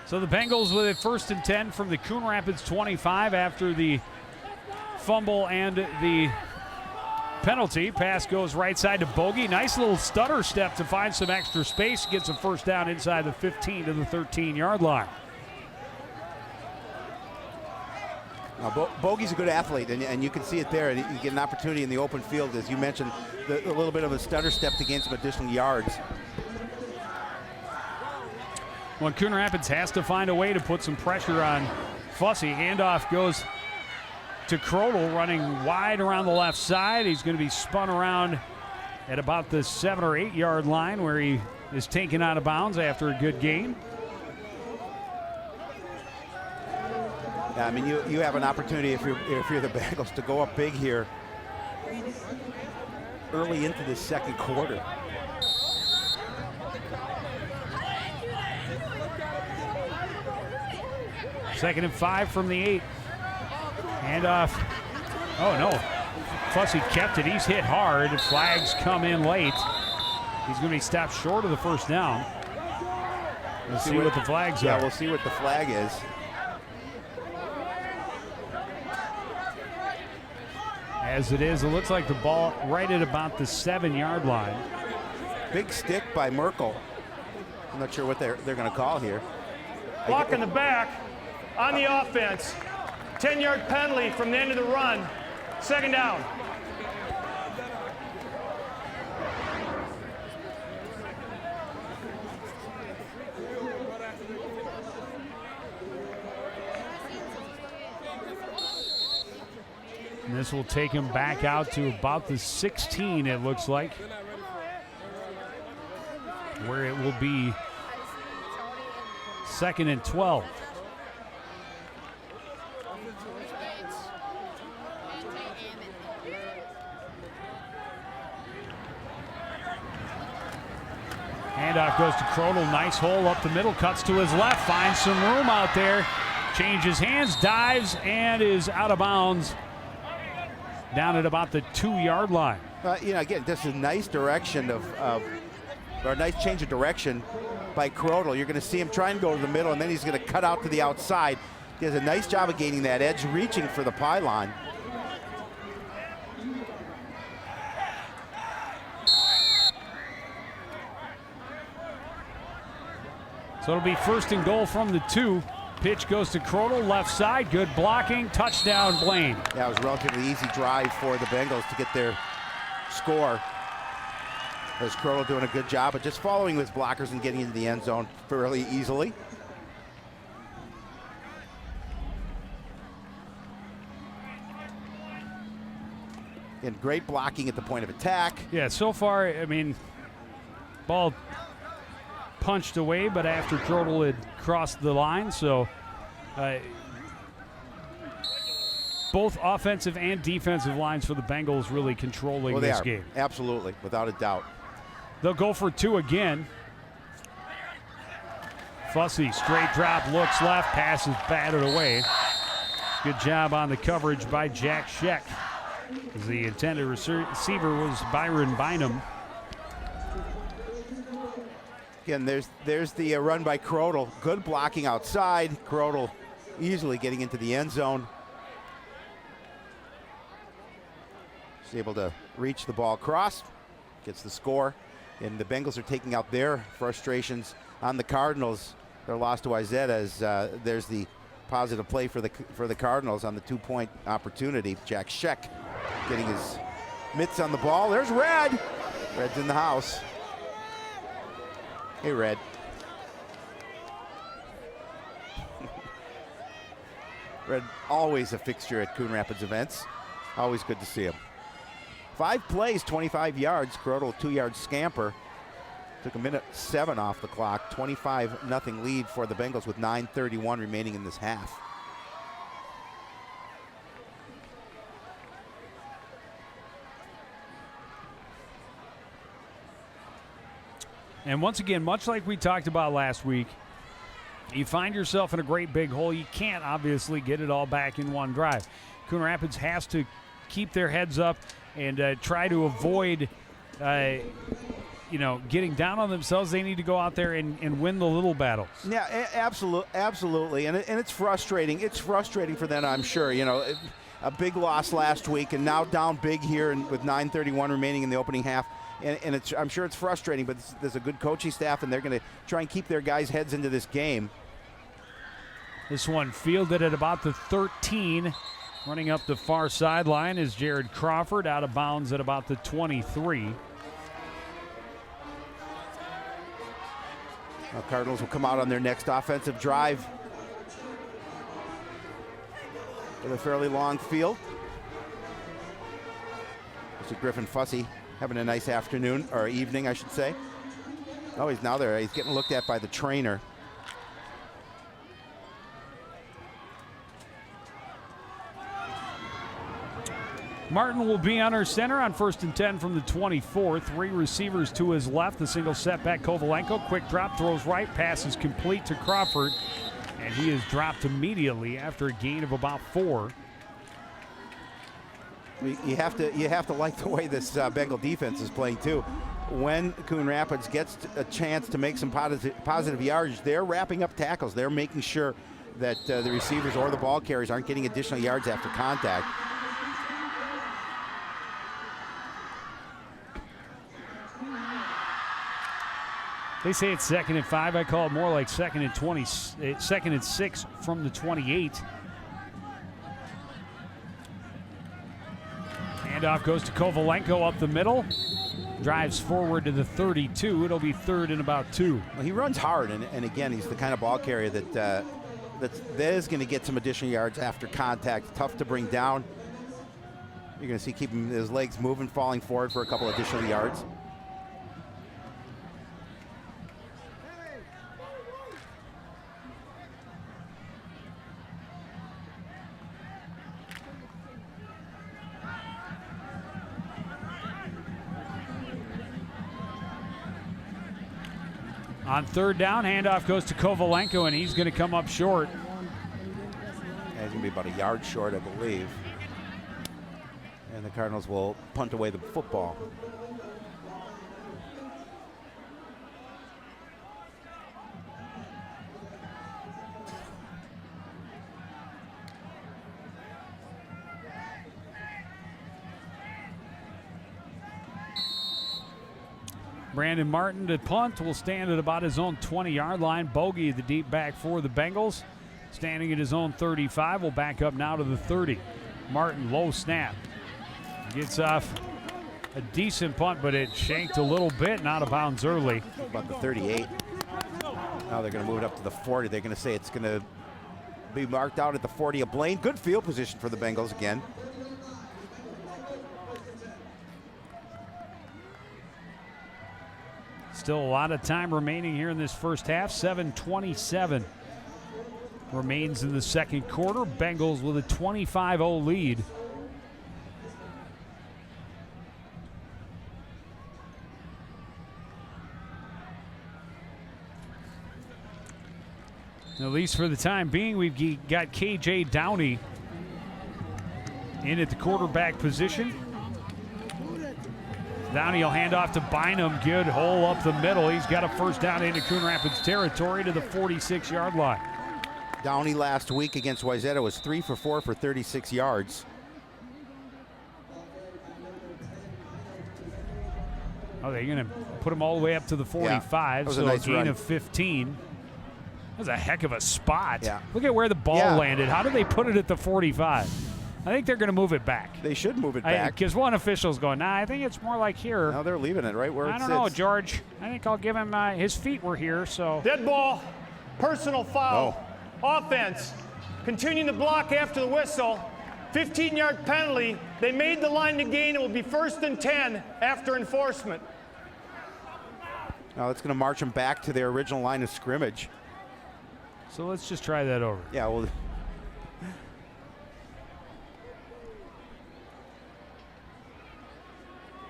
So the Bengals with it 1st and 10 from the Coon Rapids 25 after the fumble and the penalty. Pass goes right side to Bogey. Nice little stutter step to find some extra space. Gets a 1st down inside the 15 to the 13-yard line. Now, Bogey's a good athlete, and you can see it there. And you get an opportunity in the open field, as you mentioned, a little bit of a stutter step to gain some additional yards. Well, Coon Rapids has to find a way to put some pressure on Fussy. Handoff goes to Crodel, running wide around the left side. He's going to be spun around at about the 7 or 8 yard line, where he is taken out of bounds after a good gain. Yeah, I mean, you have an opportunity if you're the Bengals to go up big here early into the second quarter. Second and 5 from the 8. Handoff. Oh, no. Fussy kept it. He's hit hard. Flags come in late. He's going to be stopped short of the 1st down. We'll see what the flags are. Yeah, we'll see what the flag is. As it is, it looks like the ball right at about the 7 yard line. Big stick by Merkel. I'm not sure what they're going to call here. Block in the back on the offense. 10-yard penalty from the end of the run. 2nd down. And this will take him back out to about the 16, it looks like, where it will be 2nd and 12. Handoff goes to Crodel. Nice hole up the middle. Cuts to his left. Finds some room out there. Changes hands. Dives and is out of bounds. Down at about the 2-yard line. Again, this is a nice direction or a nice change of direction by Crodel. You're going to see him try and go to the middle, and then he's going to cut out to the outside. He does a nice job of gaining that edge, reaching for the pylon. So it'll be 1st and goal from the 2. Pitch goes to Crodel, left side. Good blocking. Touchdown, Blaine. Yeah, it was a relatively easy drive for the Bengals to get their score. As Crodel doing a good job of just following his blockers and getting into the end zone fairly easily. And great blocking at the point of attack. Yeah, so far, ball punched away, but after Crodel had crossed the line, so both offensive and defensive lines for the Bengals really controlling this game. Absolutely, without a doubt. They'll go for 2 again. Fussy, straight drop, looks left, passes batted away. Good job on the coverage by Jack Scheck. The intended receiver was Byron Bynum. Again, there's the run by Crodel. Good blocking outside. Crodel easily getting into the end zone. He's able to reach the ball across, gets the score, and the Bengals are taking out their frustrations on the Cardinals. Their loss to IZ as there's the positive play for the Cardinals on the 2-point opportunity. Jack Scheck getting his mitts on the ball. There's Red. Red's in the house. Hey, Red. Red, always a fixture at Coon Rapids events. Always good to see him. 5 plays, 25 yards. Crodel, 2-yard scamper. Took a minute 7 off the clock. 25-0 lead for the Bengals with 9:31 remaining in this half. And once again, much like we talked about last week, you find yourself in a great big hole. You can't obviously get it all back in one drive. Coon Rapids has to keep their heads up and try to avoid, getting down on themselves. They need to go out there and win the little battles. Yeah, absolutely. And it's frustrating. It's frustrating for them, I'm sure. A big loss last week and now down big here with 9:31 remaining in the opening half. And I'm sure it's frustrating, but there's a good coaching staff, and they're going to try and keep their guys' heads into this game. This one fielded at about the 13. Running up the far sideline is Jared Crawford, out of bounds at about the 23. Now Cardinals will come out on their next offensive drive with a fairly long field. This is Griffin Fussy. Having a nice afternoon, or evening, I should say. Oh, he's now there. He's getting looked at by the trainer. Martin will be on our center on 1st and 10 from the 24. 3 receivers to his left. The single setback, Kovalenko. Quick drop, throws right. Pass is complete to Crawford. And he is dropped immediately after a gain of about 4. You have to like the way this Bengal defense is playing too. When Coon Rapids gets a chance to make some positive yardage, they're wrapping up tackles. They're making sure that the receivers or the ball carriers aren't getting additional yards after contact. They say it's 2nd and 5. I call it more like 2nd and 20, 2nd and 6 from the 28. Handoff goes to Kovalenko up the middle. Drives forward to the 32. It'll be 3rd and about 2. Well, he runs hard, and again, he's the kind of ball carrier that is going to get some additional yards after contact. Tough to bring down. You're going to see keeping his legs moving, falling forward for a couple additional yards. On third down, handoff goes to Kovalenko, and he's going to come up short. Yeah, he's going to be about a yard short, I believe. And the Cardinals will punt away the football. Brandon Martin to punt will stand at about his own 20-yard line. Bogey, the deep back for the Bengals, standing at his own 35, will back up now to the 30. Martin, low snap. Gets off a decent punt, but it shanked a little bit and out of bounds early. About the 38. Now they're going to move it up to the 40. They're going to say it's going to be marked out at the 40 of Blaine. Good field position for the Bengals again. Still a lot of time remaining here in this first half. 7:27 remains in the second quarter. Bengals with a 25-0 lead. At least for the time being, we've got K.J. Downey in at the quarterback position. Downey will hand off to Bynum. Good hole up the middle. He's got a first down into Coon Rapids territory to the 46-yard line. Downey last week against Wayzata was 3 for 4 for 36 yards. Oh, they're going to put him all the way up to the 45, yeah, so a nice gain run. of 15. That was a heck of a spot. Yeah. Look at where the ball landed. How did they put it at the 45? I think they're going to move it back. They should move it back. Because one official's going, nah, I think it's more like here. Now they're leaving it right where it sits. I don't know, George. I think I'll give him his feet were here, so. Dead ball, personal foul. Offense, continuing the block after the whistle. 15-yard penalty. They made the line to gain. It will be 1st and 10 after enforcement. Now it's going to march them back to their original line of scrimmage. So let's just try that over. Yeah, well.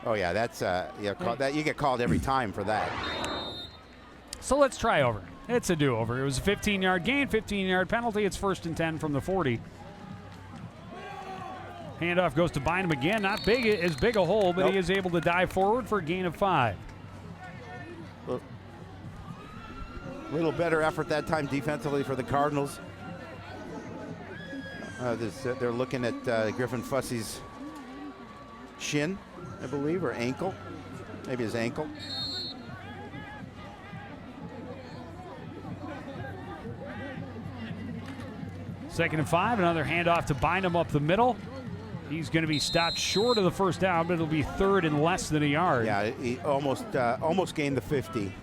Oh yeah, that's that you get called every time for that. So let's try over. It's a do-over. It was a 15-yard gain, 15-yard penalty. It's 1st and 10 from the 40. Handoff goes to Bynum again. Not big as big a hole, but he is able to dive forward for a gain of 5. A little better effort that time defensively for the Cardinals. They're looking at Griffin Fussey's shin, I believe, or ankle. Maybe his ankle. Second and 5, another handoff to Bynum up the middle. He's going to be stopped short of the first down, but it'll be 3rd and less than a yard. Yeah, he almost gained the 50.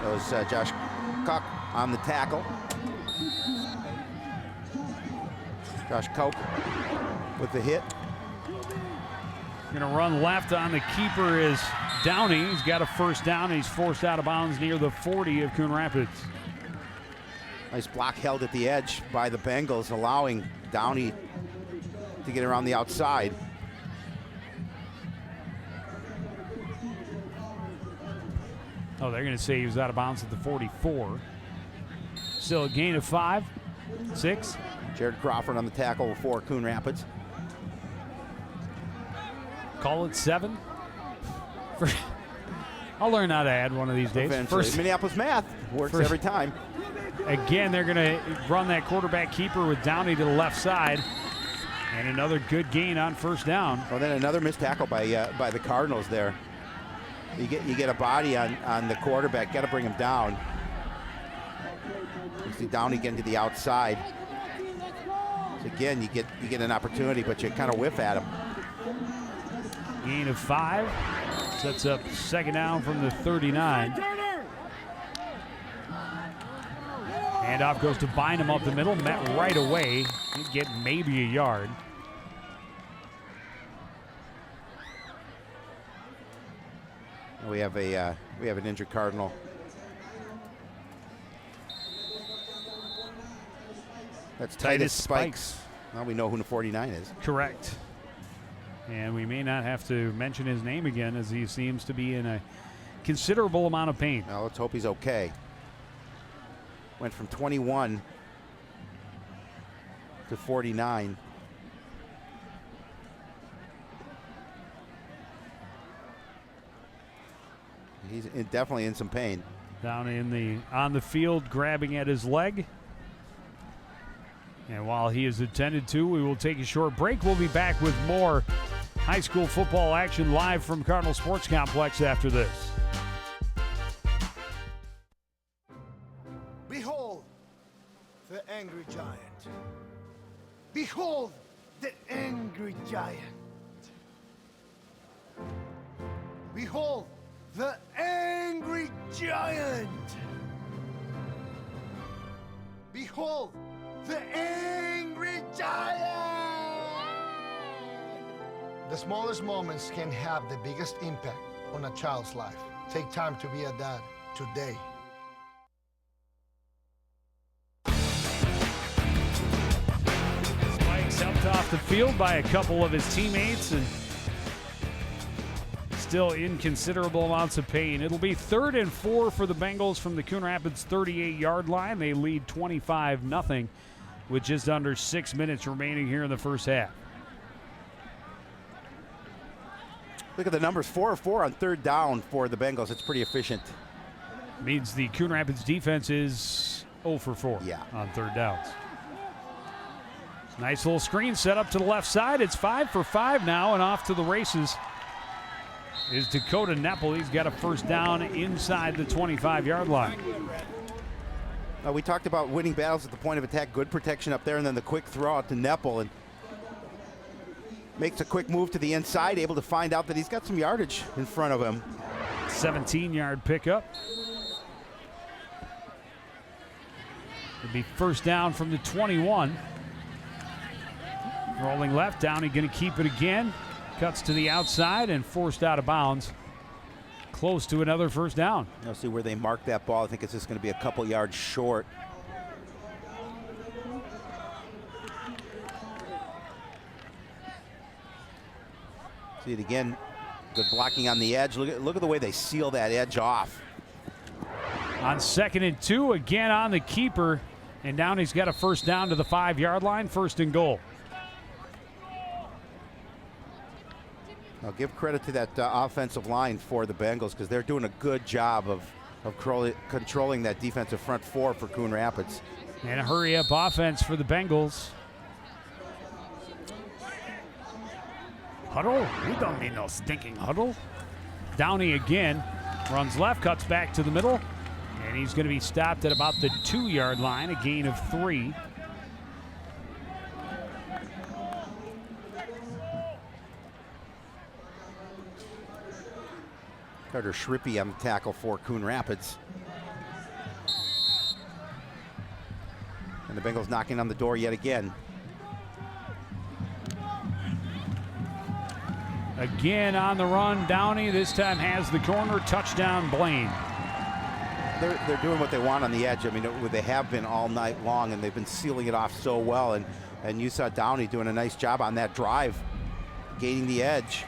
That was Josh Koch on the tackle. Josh Koch with the hit. Going to run left on the keeper is Downey. He's got a first down. He's forced out of bounds near the 40 of Coon Rapids. Nice block held at the edge by the Bengals, allowing Downey to get around the outside. Oh, they're going to say he was out of bounds at the 44. Still a gain of 5, 6. Jared Crawford on the tackle for Coon Rapids. Call it 7. I'll learn how to add one of these days. First, Minneapolis math works every time. Again, they're going to run that quarterback keeper with Downey to the left side. And another good gain on first down. Well, then another missed tackle by the Cardinals there. You get a body on the quarterback, got to bring him down. You see Downey getting to the outside. So again, you get an opportunity, but you kind of whiff at him. Gain of 5. Sets up second down from the 39. Handoff goes to Bynum up the middle, met right away. He'd get maybe a yard. We have an injured Cardinal. That's Titus Spikes. Now we know who the 49 is. Correct. And we may not have to mention his name again, as he seems to be in a considerable amount of pain. Now let's hope he's okay. Went from 21 to 49. He's definitely in some pain. Down on the field, grabbing at his leg. And while he is attended to, we will take a short break. We'll be back with more high school football action live from Cardinal Sports Complex after this. Behold the angry giant. Behold the angry giant. Behold the angry giant. Behold the angry giant. The smallest moments can have the biggest impact on a child's life. Take time to be a dad today. Spikes helped off the field by a couple of his teammates and still in considerable amounts of pain. It'll be 3rd and 4 for the Bengals from the Coon Rapids 38-yard line. They lead 25-0 with just under 6 minutes remaining here in the first half. Look at the numbers, 4 of 4 on 3rd down for the Bengals. It's pretty efficient. Means the Coon Rapids defense is 0 for 4 on 3rd downs. Nice little screen set up to the left side. It's 5 for 5 now, and off to the races is Dakota Nepple. He's got a first down inside the 25-yard line. We talked about winning battles at the point of attack, good protection up there, and then the quick throw out to Nepple, and makes a quick move to the inside, able to find out that he's got some yardage in front of him. 17-yard pickup. It'll be first down from the 21. Rolling left, Downey going to keep it again. Cuts to the outside and forced out of bounds. Close to another first down. You'll see where they mark that ball. I think it's just going to be a couple yards short. See it again. Good blocking on the edge. Look at the way they seal that edge off. On 2nd and 2, again on the keeper. And Downey's got a first down to the 5-yard line. 1st and goal. I'll give credit to that offensive line for the Bengals because they're doing a good job of controlling that defensive front four for Coon Rapids. And a hurry-up offense for the Bengals. Huddle? We don't need no stinking huddle. Downey again. Runs left, cuts back to the middle. And he's going to be stopped at about the 2-yard line, a gain of 3. Carter Schrippy on the tackle for Coon Rapids. And the Bengals knocking on the door yet again. Again on the run, Downey this time has the corner. Touchdown, Blaine. They're doing what they want on the edge. I mean, they have been all night long, and they've been sealing it off so well. And you saw Downey doing a nice job on that drive, gaining the edge.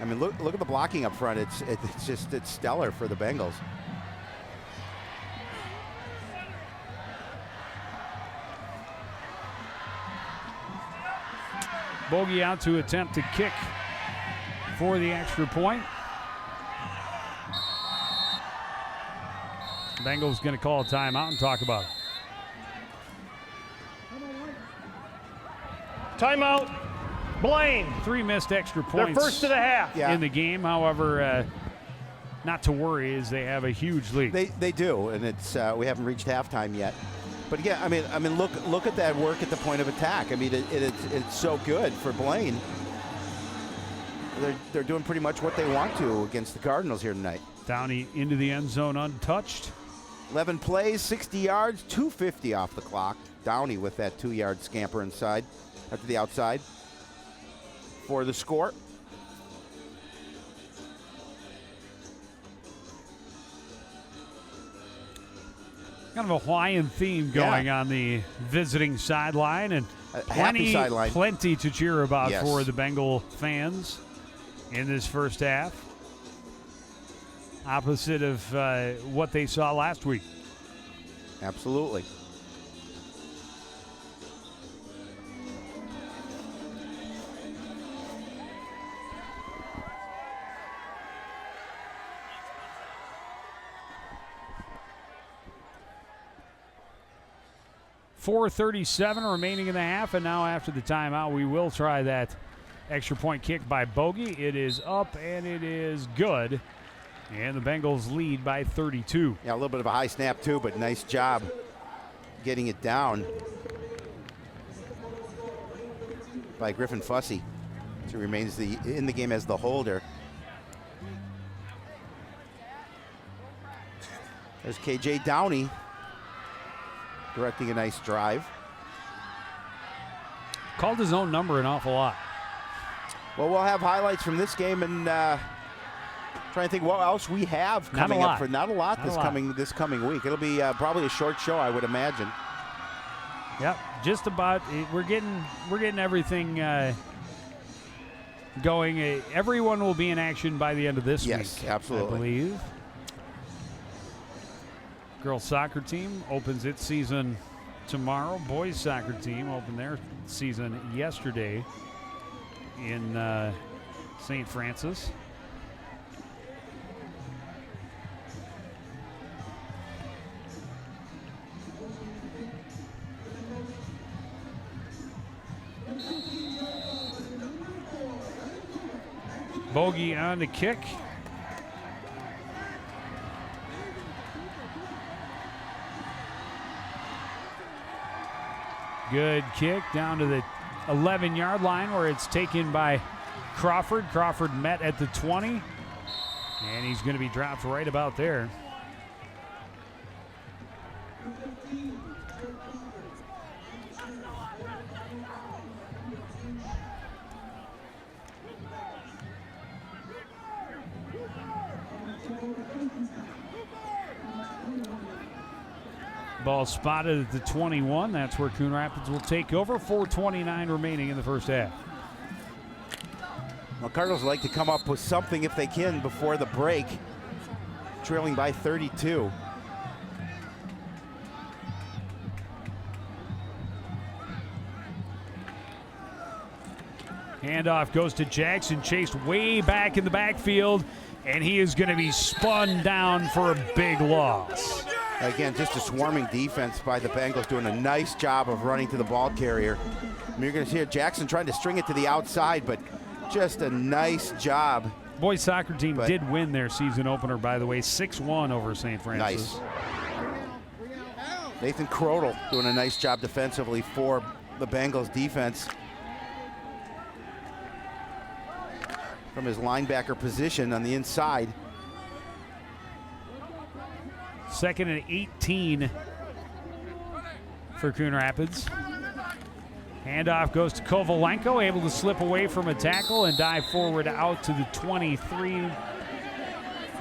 I mean, look at the blocking up front. It's stellar for the Bengals. Bogey out to attempt to kick for the extra point. Bengals going to call a timeout and talk about it. Timeout. Blaine. 3 missed extra points. They're first of the half in the game. However, not to worry, as they have a huge lead. They do, and it's we haven't reached halftime yet. But again, I mean, look at that work at the point of attack. I mean, it's so good for Blaine. They're doing pretty much what they want to against the Cardinals here tonight. Downey into the end zone untouched. 11 plays, 60 yards, 250 off the clock. Downey with that 2-yard scamper inside, to the outside for the score. Kind of a Hawaiian theme going on the visiting sideline, and plenty to cheer about for the Bengal fans in this first half. Opposite of what they saw last week. Absolutely. .437 remaining in the half, and now after the timeout, we will try that extra point kick by Bogey. It is up, and it is good. And the Bengals lead by 32. Yeah, a little bit of a high snap too, but nice job getting it down by Griffin Fussy. So remains in the game as the holder. There's KJ Downey directing a nice drive. Called his own number an awful lot. Well, we'll have highlights from this game, and trying to think what else we have coming up for not a lot this coming week. It'll be probably a short show, I would imagine. Yep, just about. We're getting everything going. Everyone will be in action by the end of this week. Yes, absolutely. I believe. Girls soccer team opens its season tomorrow. Boys soccer team opened their season yesterday in St. Francis. Bogey on the kick. Good kick down to the 11-yard line where it's taken by Crawford. Crawford met at the 20, and he's going to be dropped right about there. Ball spotted at the 21. That's where Coon Rapids will take over. 4:29 remaining in the first half. Well, Cardinals like to come up with something if they can before the break, trailing by 32. Handoff goes to Jackson, chased way back in the backfield, and he is going to be spun down for a big loss. Again, just a swarming defense by the Bengals, doing a nice job of running to the ball carrier. I mean, you're going to see Jackson trying to string it to the outside, but just a nice job. Boys soccer team did win their season opener, by the way, 6-1 over St. Francis. Nice. Nathan Crodel doing a nice job defensively for the Bengals defense. From his linebacker position on the inside. 2nd and 18 for Coon Rapids. Handoff goes to Kovalenko, able to slip away from a tackle and dive forward out to the 23.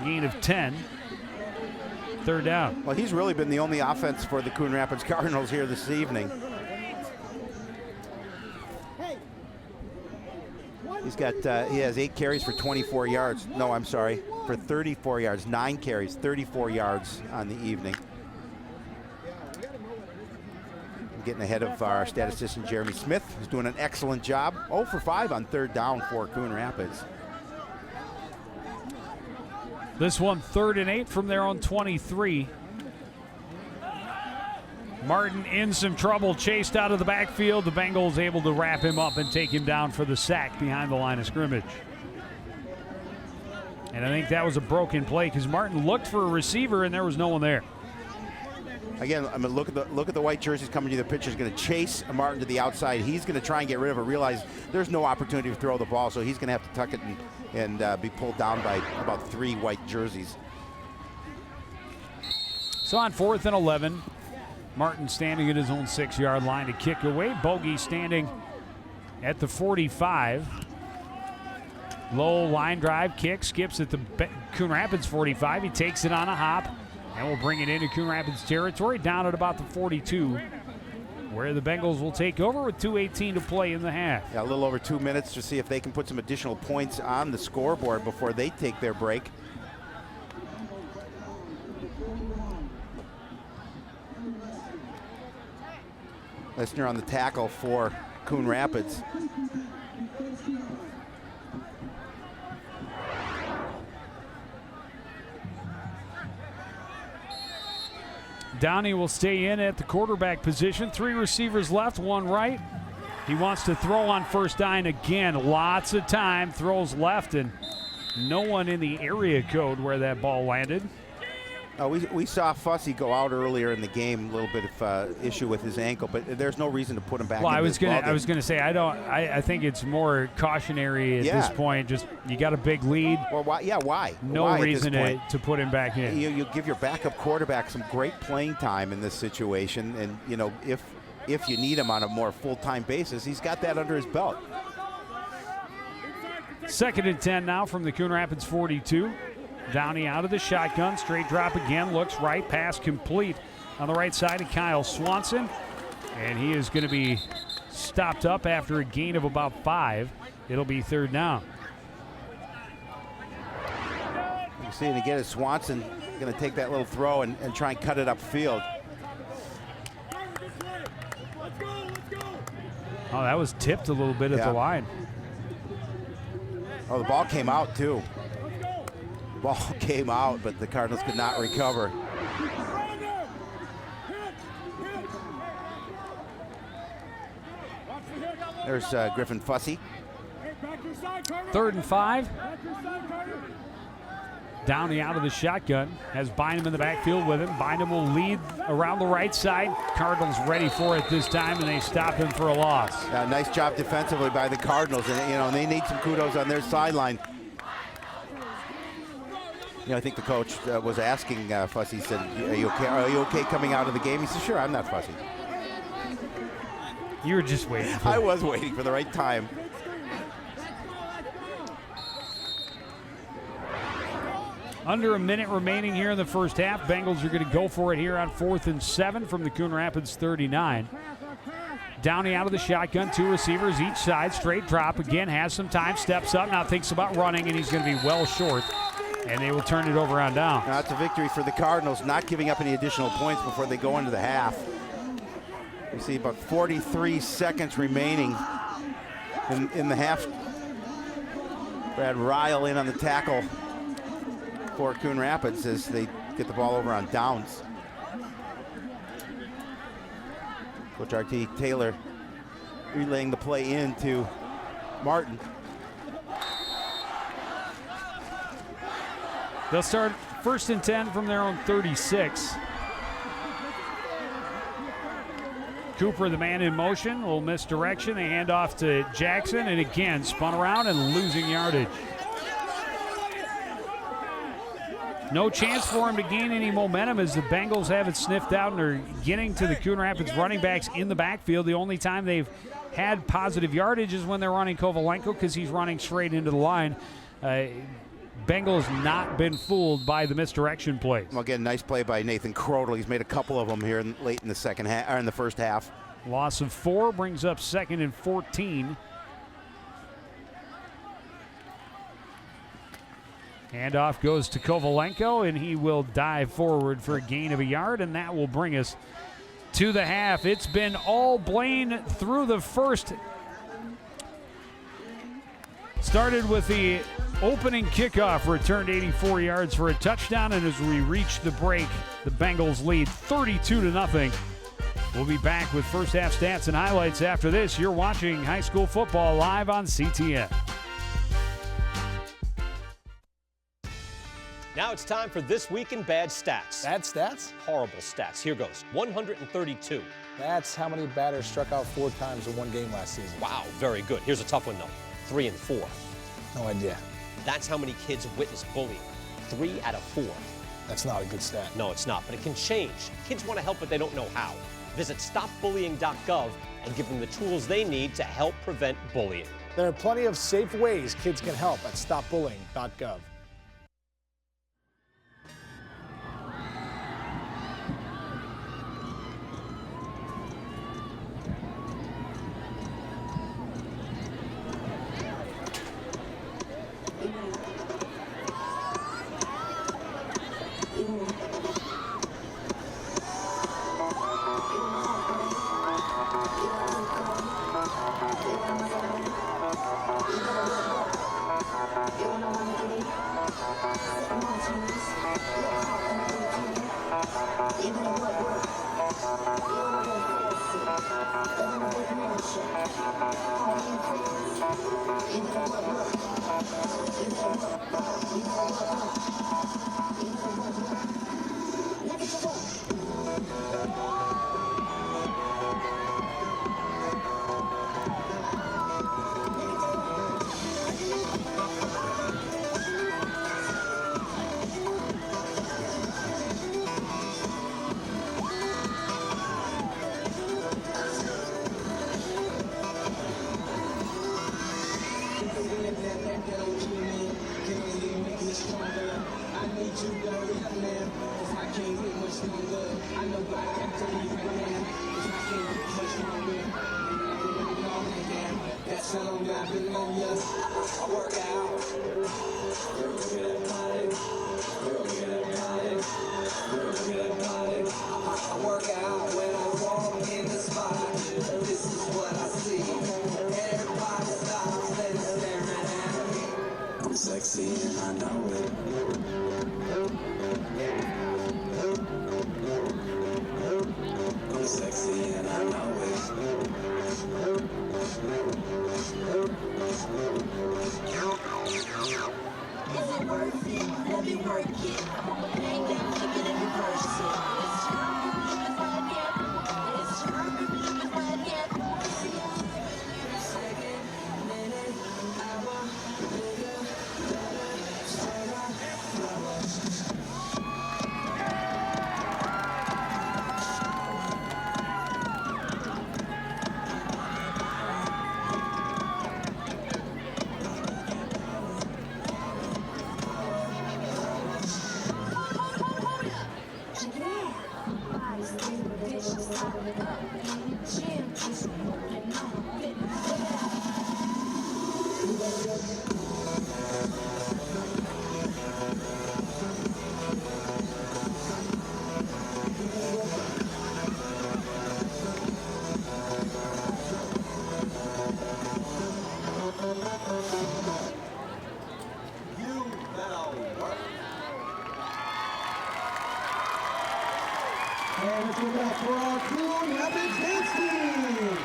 Gain of 10. 3rd down. Well, he's really been the only offense for the Coon Rapids Cardinals here this evening. He's got, he has 8 carries for 24 yards. No, I'm sorry, for 34 yards. 9 carries, 34 yards on the evening. Getting ahead of our statistician, Jeremy Smith, who's doing an excellent job. 0 for 5 on 3rd down for Coon Rapids. This one 3rd and 8 from their own 23. Martin in some trouble, chased out of the backfield. The Bengals able to wrap him up and take him down for the sack behind the line of scrimmage. And I think that was a broken play because Martin looked for a receiver and there was no one there. Again, I mean, look at the white jerseys coming to the pitcher. He's going to chase Martin to the outside. He's going to try and get rid of it, realize there's no opportunity to throw the ball, so he's going to have to tuck it and be pulled down by about 3 white jerseys. So on 4th and 11, Martin standing at his own 6-yard line to kick away. Bogey standing at the 45. Low line drive kick, skips at the Coon Rapids 45. He takes it on a hop and will bring it into Coon Rapids territory down at about the 42, where the Bengals will take over with 2:18 to play in the half. Yeah, a little over 2 minutes to see if they can put some additional points on the scoreboard before they take their break. Listener on the tackle for Coon Rapids. Downey will stay in at the quarterback position. 3 receivers left, 1 right. He wants to throw on first down again. Lots of time, throws left, and no one in the area code where that ball landed. We saw Fussy go out earlier in the game, a little bit of issue with his ankle, but there's no reason to put him back. Well, in I was ballgame. gonna say I think it's more cautionary at this point. Just you got a big lead. Well, why? Yeah, why? No why reason to put him back in. You give your backup quarterback some great playing time in this situation, and you know if you need him on a more full-time basis, he's got that under his belt. 2nd and 10 now from the Coon Rapids 42. Downey out of the shotgun, straight drop again, looks right, pass complete on the right side of Kyle Swanson, and he is going to be stopped up after a gain of about 5. It'll be 3rd down. You see it again as Swanson going to take that little throw and try and cut it upfield. Oh, that was tipped a little bit at the line. Oh, the ball came out too. Ball came out, but the Cardinals could not recover. There's Griffin Fussy. 3rd and 5. Downey out of the shotgun, has Bynum in the backfield with him. Bynum will lead around the right side. Cardinals ready for it this time, and they stop him for a loss. Nice job defensively by the Cardinals, and they need some kudos on their sideline. I think the coach was asking Fussy, said, are you okay coming out of the game? He said, sure, I'm not fussy. You were just waiting. I was waiting for the right time. Under a minute remaining here in the first half. Bengals are going to go for it here on 4th and 7 from the Coon Rapids 39. Downey out of the shotgun, 2 receivers each side, straight drop. Again, has some time, steps up, now thinks about running, and he's going to be well short. And they will turn it over on down. Now, that's a victory for the Cardinals, not giving up any additional points before they go into the half. You see about 43 seconds remaining in the half. Brad Ryle in on the tackle for Coon Rapids as they get the ball over on downs. Coach R.T. Taylor relaying the play into Martin. They'll start 1st and 10 from their own 36. Cooper, the man in motion, will miss direction. They hand off to Jackson, and again spun around and losing yardage. No chance for him to gain any momentum as the Bengals have it sniffed out and are getting to the Coon Rapids running backs in the backfield. The only time they've had positive yardage is when they're running Kovalenko because he's running straight into the line. Bengals not been fooled by the misdirection plays. Well, again, nice play by Nathan Crodel. He's made a couple of them here late in the second half, or in the first half. Loss of 4 brings up 2nd and 14. Handoff goes to Kovalenko, and he will dive forward for a gain of a yard, and that will bring us to the half. It's been all Blaine through the first. Started with the opening kickoff, returned 84 yards for a touchdown, and as we reach the break, the Bengals lead 32-0. We'll be back with first half stats and highlights after this. You're watching high school football live on CTN. Now it's time for This Week in Bad Stats. Bad stats? Horrible stats. Here goes. 132. That's how many batters struck out 4 times in one game last season. Wow, very good. Here's a tough one, though. 3 and 4. No idea. That's how many kids witnessed bullying. 3 out of 4. That's not a good stat. No, it's not, but it can change. Kids want to help, but they don't know how. Visit stopbullying.gov and give them the tools they need to help prevent bullying. There are plenty of safe ways kids can help at stopbullying.gov. And it's a wrap for our Coon Rapids dance team.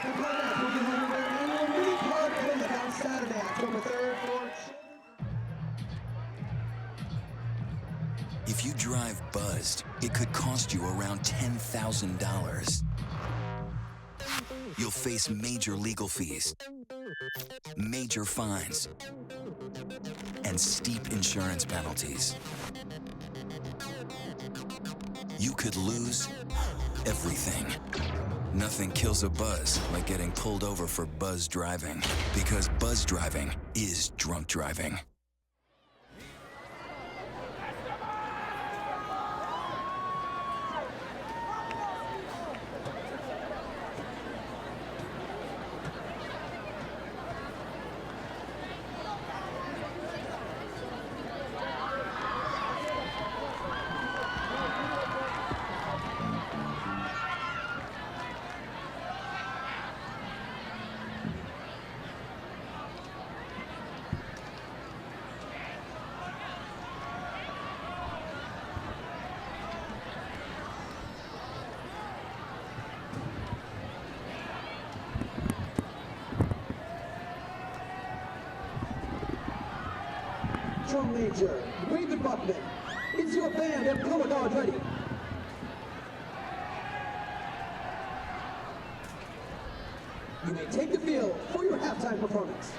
The Cardinals will be having their annual mini card clinic on Saturday, October 3rd for children. If you drive buzzed, it could cost you around $10,000. You'll face major legal fees, major fines, and steep insurance penalties. You could lose everything. Nothing kills a buzz like getting pulled over for buzz driving, because buzz driving is drunk driving. Drum Major, Raven Buckman, is your band and color guard ready? You may take the field for your halftime performance.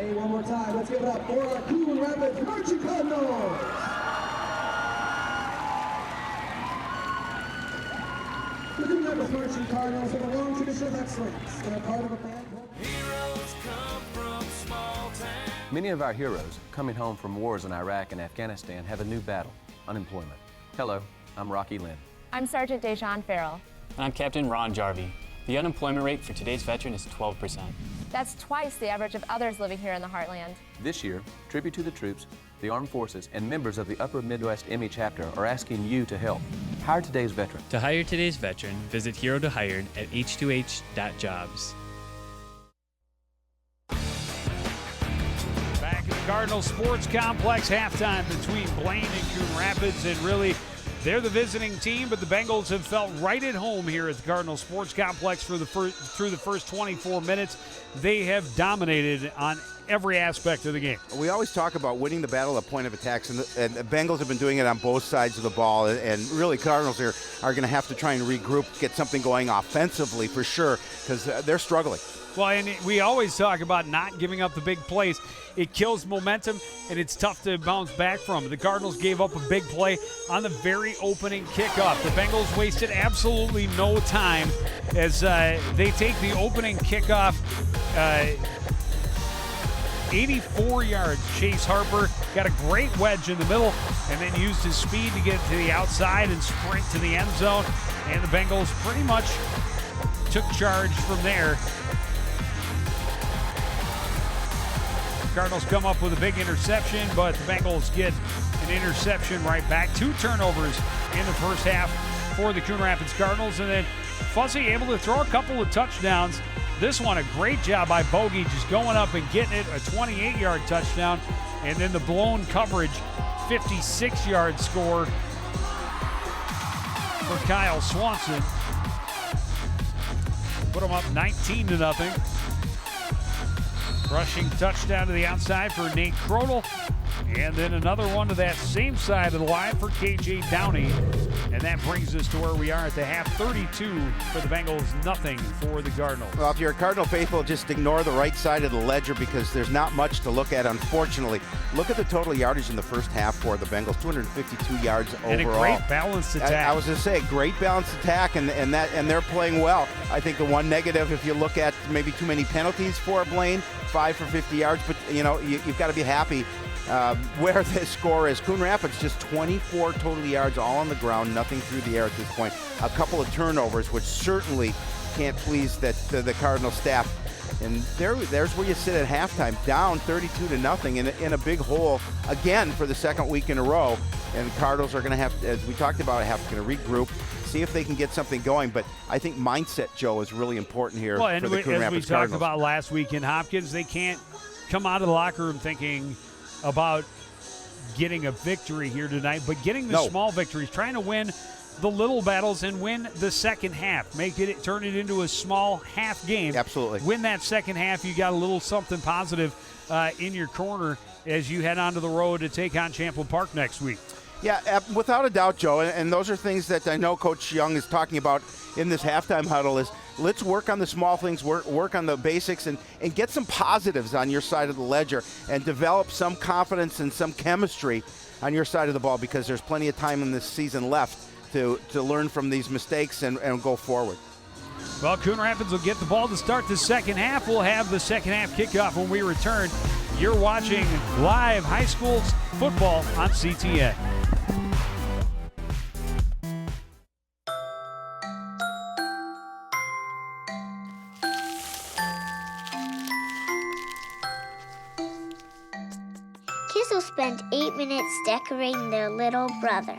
Hey, one more time. Let's give it up for our Coon Rapids Marching Cardinals. The Coon Rapids Marching Cardinals have a long tradition of excellence. They're part of a band called Heroes come from small towns. Many of our heroes coming home from wars in Iraq and Afghanistan have a new battle, unemployment. Hello, I'm Rocky Lynn. I'm Sergeant Dejan Farrell. And I'm Captain Ron Jarvie. The unemployment rate for today's veteran is 12%. That's twice the average of others living here in the Heartland. This year, tribute to the troops, the armed forces, and members of the Upper Midwest ME chapter are asking you to help. Hire today's veteran. To hire today's veteran, visit Hero to Hired at h2h.jobs. Back at the Cardinals Sports Complex, halftime between Blaine and Coon Rapids, and really they're the visiting team, but the Bengals have felt right at home here at the Cardinals Sports Complex through the first 24 minutes. They have dominated on every aspect of the game. We always talk about winning the battle at point of attacks, and the Bengals have been doing it on both sides of the ball, and really Cardinals are going to have to try and regroup, get something going offensively for sure, because they're struggling. Well, and we always talk about not giving up the big plays. It kills momentum, and it's tough to bounce back from. The Cardinals gave up a big play on the very opening kickoff. The Bengals wasted absolutely no time as they take the opening kickoff. 84 yards. Chase Harper got a great wedge in the middle and then used his speed to get to the outside and sprint to the end zone. And the Bengals pretty much took charge from there. Cardinals come up with a big interception, but the Bengals get an interception right back. 2 turnovers in the first half for the Coon Rapids Cardinals, and then Fuzzy able to throw a couple of touchdowns. This one, a great job by Bogey, just going up and getting it, a 28-yard touchdown, and then the blown coverage, 56-yard score for Kyle Swanson. Put them up 19-0. Rushing touchdown to the outside for Nate Crodel. And then another one to that same side of the line for KJ Downey. And that brings us to where we are at the half. 32 for the Bengals, nothing for the Cardinals. Well, if you're a Cardinal faithful, just ignore the right side of the ledger because there's not much to look at, unfortunately. Look at the total yardage in the first half for the Bengals, 252 yards overall. And a great balanced attack. I was going to say, great balanced attack, and they're playing well. I think the one negative, if you look at maybe too many penalties for Blaine, 5 for 50 yards, but you've got to be happy where this score is. Coon Rapids just 24 total yards all on the ground, nothing through the air at this point. A couple of turnovers, which certainly can't please the Cardinal staff. And there's where you sit at halftime, down 32-0 in a big hole again for the second week in a row. And the Cardinals are going to have, as we talked about, to regroup, see if they can get something going. But I think mindset, Joe, is really important here for the Coon Rapids Cardinals. As we talked about last week in Hopkins, they can't come out of the locker room thinking about getting a victory here tonight, but getting the small victories, trying to win the little battles and win the second half. Turn it into a small half game. Absolutely. Win that second half. You got a little something positive in your corner as you head onto the road to take on Champlain Park next week. Yeah, without a doubt, Joe, and those are things that I know Coach Young is talking about in this halftime huddle is let's work on the small things, work on the basics, and get some positives on your side of the ledger and develop some confidence and some chemistry on your side of the ball because there's plenty of time in this season left to learn from these mistakes and go forward. Well, Coon Rapids will get the ball to start the second half. We'll have the second half kickoff when we return. You're watching live high school football on CTN. Kids will spend 8 minutes decorating their little brother.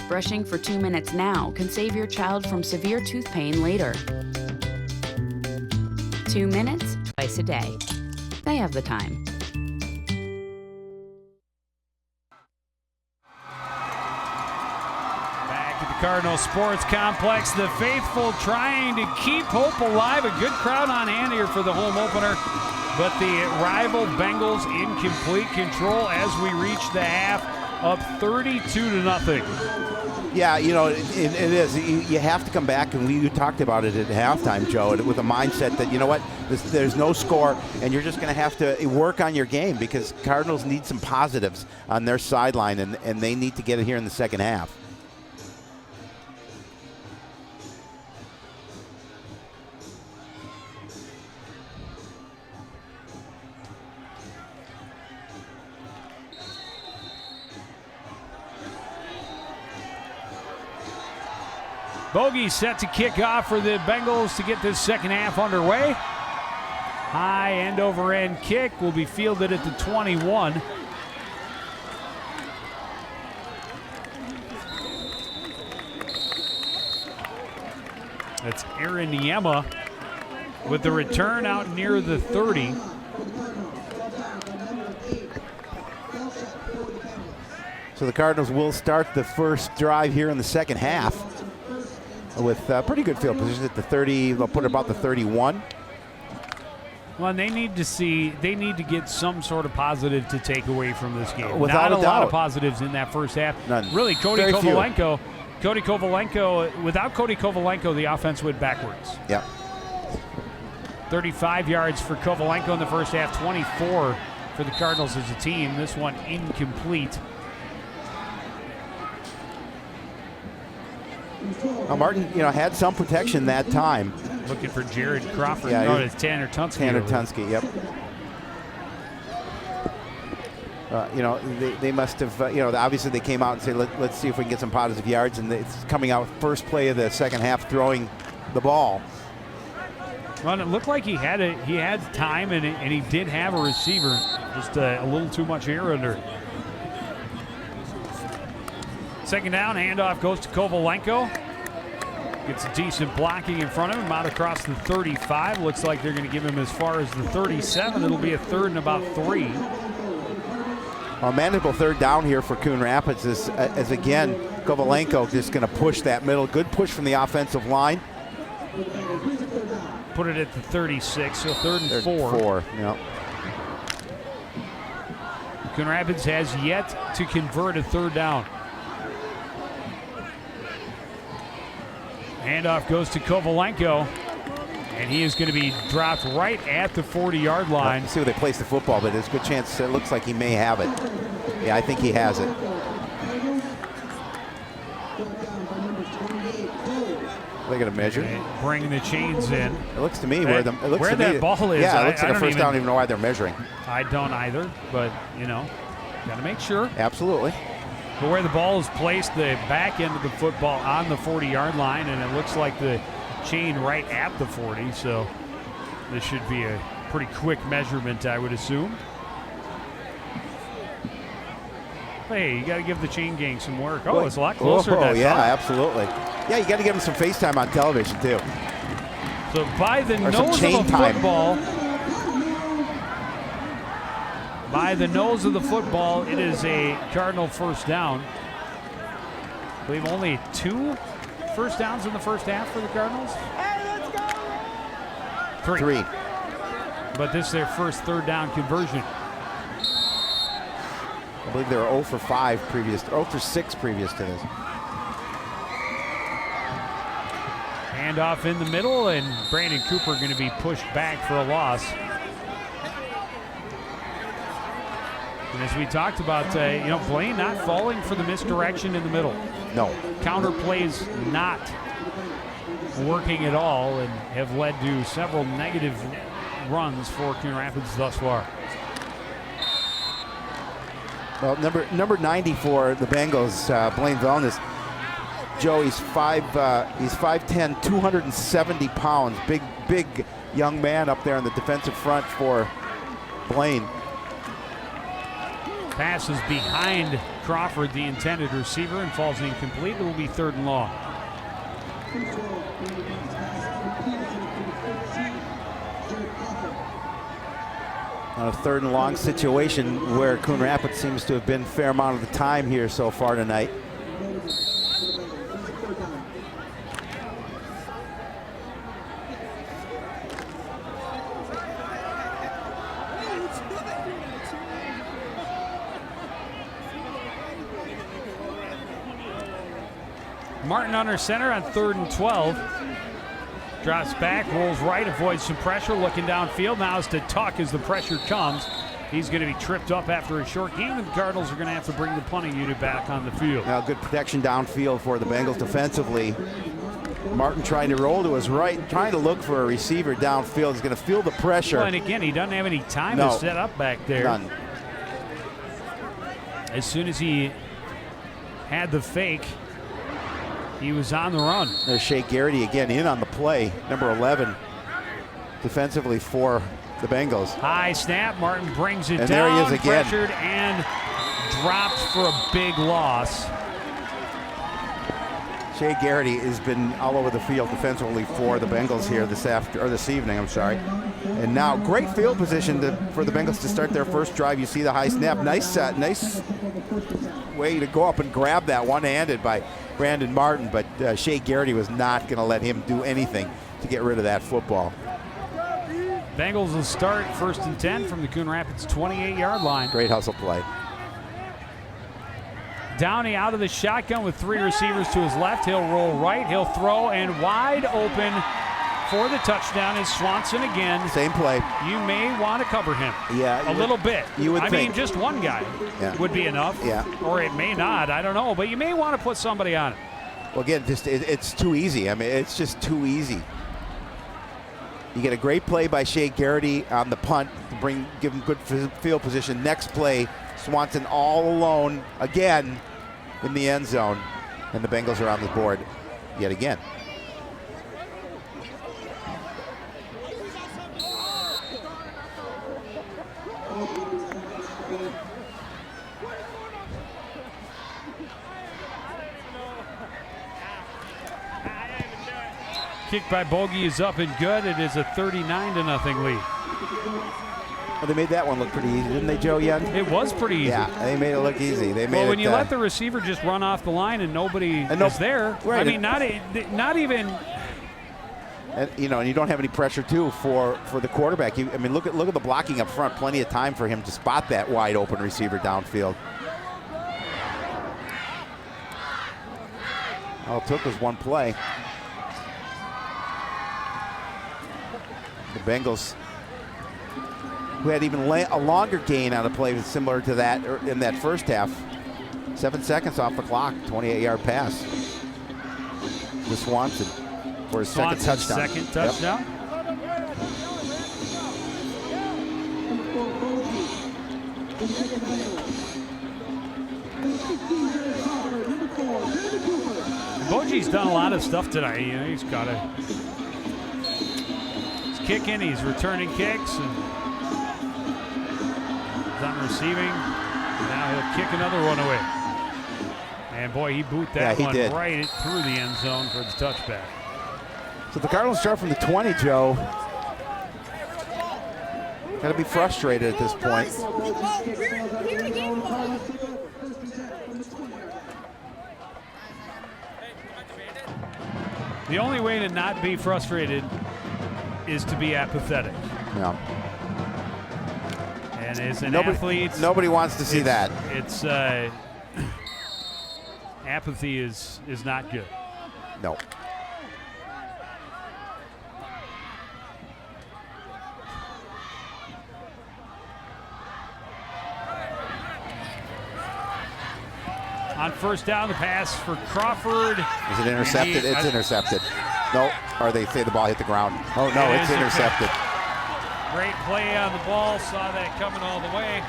Brushing for 2 minutes now can save your child from severe tooth pain later. 2 minutes, twice a day. They have the time. Back at the Cardinals Sports Complex, the faithful trying to keep hope alive. A good crowd on hand here for the home opener, but the rival Bengals in complete control as we reach the half. up 32-0. Yeah, you know, it is. You have to come back, and you talked about it at halftime, Joe, with a mindset that, you know what, there's no score, and you're just going to have to work on your game because Cardinals need some positives on their sideline, and they need to get it here in the second half. Bogey set to kick off for the Bengals to get this second half underway. High end over end kick will be fielded at the 21. That's Aaron Niema with the return out near the 30. So the Cardinals will start the first drive here in the second half with pretty good field position at the 30. They'll put it about the 31. Well, and they need to get some sort of positive to take away from this game. Without Not a a lot doubt. of positives in that first half. None. Really, Very few. without Cody Kovalenko, the offense went backwards. Yep. 35 yards for Kovalenko in the first half, 24 for the Cardinals as a team. This one incomplete. Martin, you know, had some protection that time. Looking for Jared Crawford. Yeah, No, it's Tanner Tunsky. Tanner Tunsky, yep. You know, they must have, you know, obviously they came out and said, let's see if we can get some positive yards, and it's coming out first play of the second half throwing the ball. Well, it looked like he had time, and he did have a receiver, just a little too much air under it. Second down, handoff goes to Kovalenko. Gets a decent blocking in front of him, out across the 35. Looks like they're going to give him as far as the 37. It'll be a third and about 3. A manageable third down here for Coon Rapids as again, Kovalenko just going to push that middle. Good push from the offensive line. Put it at the 36, so third and 4. Yeah. Coon Rapids has yet to convert a third down. Handoff goes to Kovalenko, and he is going to be dropped right at the 40-yard line. Let's see where they place the football, but there's a good chance it looks like he may have it. Yeah, I think he has it. They're going to measure. Bringing the chains in. It looks to me where that ball is. Yeah, it looks like a first down. I don't even know why they're measuring. I don't either, but, you know, got to make sure. Absolutely. But where the ball is placed, the back end of the football on the 40-yard line, and it looks like the chain right at the 40, so this should be a pretty quick measurement, I would assume. Hey, you got to give the chain gang some work. Oh, it's a lot closer than I yeah, thought. absolutely. Yeah, you got to give them some FaceTime on television, too. So by the Or nose some of chain the time. football, by the nose of the football, it is a Cardinal first down. I believe only 2 first downs in the first half for the Cardinals. Hey, let's go! 3. But this is their first third down conversion. I believe they were 0 for 5 previous, 0 for 6 previous to this. Handoff in the middle, and Brandon Cooper going to be pushed back for a loss. And as we talked about, you know, Blaine not falling for the misdirection in the middle. No. Counter plays not working at all and have led to several negative runs for Coon Rapids thus far. Well, number 90 for the Bengals, Blaine Wellness. Joe, he's 5'10", 270 pounds. Big young man up there in the defensive front for Blaine. Pass is behind Crawford, the intended receiver, and falls incomplete. It will be third and long. On a third and long situation where Coon Rapids seems to have been a fair amount of the time here so far tonight. Martin under center on 3rd and 12. Drops back, rolls right, avoids some pressure, looking downfield. Now it's to Tuck as the pressure comes. He's going to be tripped up after a short game, and the Cardinals are going to have to bring the punting unit back on the field. Now, good protection downfield for the Bengals defensively. Martin trying to roll to his right, trying to look for a receiver downfield. He's going to feel the pressure. Well, and again, he doesn't have any time to set up back there. None. As soon as he had the fake, he was on the run. There's Shea Garrity again in on the play, number 11, defensively for the Bengals. High snap, Martin brings it and down, there he is again. pressured and dropped for a big loss. Shea Garrity has been all over the field defensively for the Bengals here this evening. And now great field position for the Bengals to start their first drive. You see the high snap, nice way to go up and grab that one-handed by Brandon Martin, but Shea Garrity was not going to let him do anything to get rid of that football. Bengals will start 1st and 10 from the Coon Rapids 28-yard line. Great hustle play. Downey out of the shotgun with 3 receivers to his left. He'll roll right, he'll throw, and wide open for the touchdown is Swanson again. Same play. You may want to cover him. Yeah. A little bit. You would I think. mean, just one guy would be enough. Yeah. Or it may not, I don't know, but you may want to put somebody on it. Well, again, it's too easy. I mean, it's just too easy. You get a great play by Shea Garrity on the punt to give him good field position. Next play, Swanson all alone again in the end zone, and the Bengals are on the board yet again. Kick by Bogey is up and good. It is a 39-0 lead. Well, they made that one look pretty easy, didn't they, Joe Yen? It was pretty easy. Yeah, they made it look easy. They made when you let the receiver just run off the line and nobody is there, right. I mean, not even. And, and you don't have any pressure too for the quarterback. I mean, look at the blocking up front. Plenty of time for him to spot that wide open receiver downfield. All it took was one play. The Bengals, who had even a longer gain on a play similar to that in that first half. 7 seconds off the clock, 28-yard pass to Swanson for his second touchdown. Second touchdown. Boji's done a lot of stuff tonight. He's got he's kicking, he's returning kicks, and he's on receiving. Now he'll kick another one away. And boy, he booted that one right through the end zone for the touchback. So the Cardinals start from the 20, Joe. Got to be frustrated at this point. The only way to not be frustrated is to be apathetic. Yeah. And as an athlete, nobody wants to see that. It's apathy is not good. No. On first down, the pass for Crawford. Is it intercepted? It's intercepted. No, or they say the ball hit the ground. Oh, no, it's intercepted. Great play on the ball. Saw that coming all the way.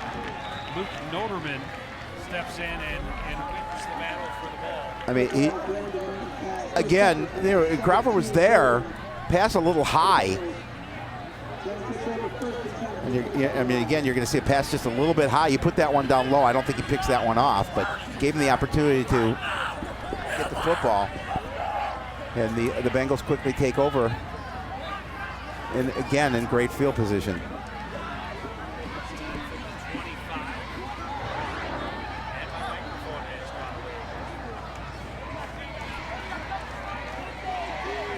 Luke Noterman steps in and wins the battle for the ball. I mean, again, Crawford was there. Pass a little high. And again, you're going to see a pass just a little bit high. You put that one down low. I don't think he picks that one off, but gave him the opportunity to get the football. And the Bengals quickly take over. And again, in great field position.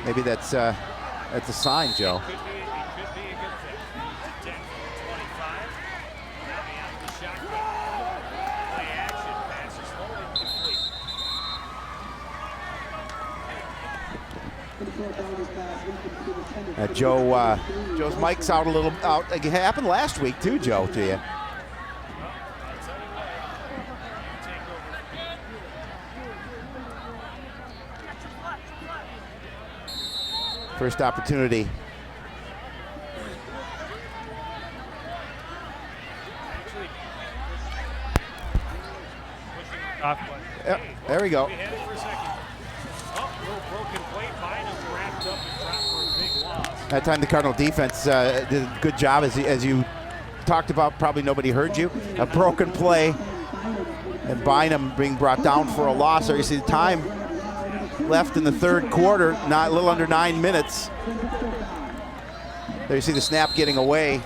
Maybe that's a sign, Joe. Joe's mic's out a little. It happened last week too, Joe, to you. First opportunity. There we go. That time the Cardinal defense did a good job, as you talked about. Probably nobody heard you. A broken play, and Bynum being brought down for a loss. There you see the time left in the third quarter, a little under 9 minutes. There you see the snap getting away.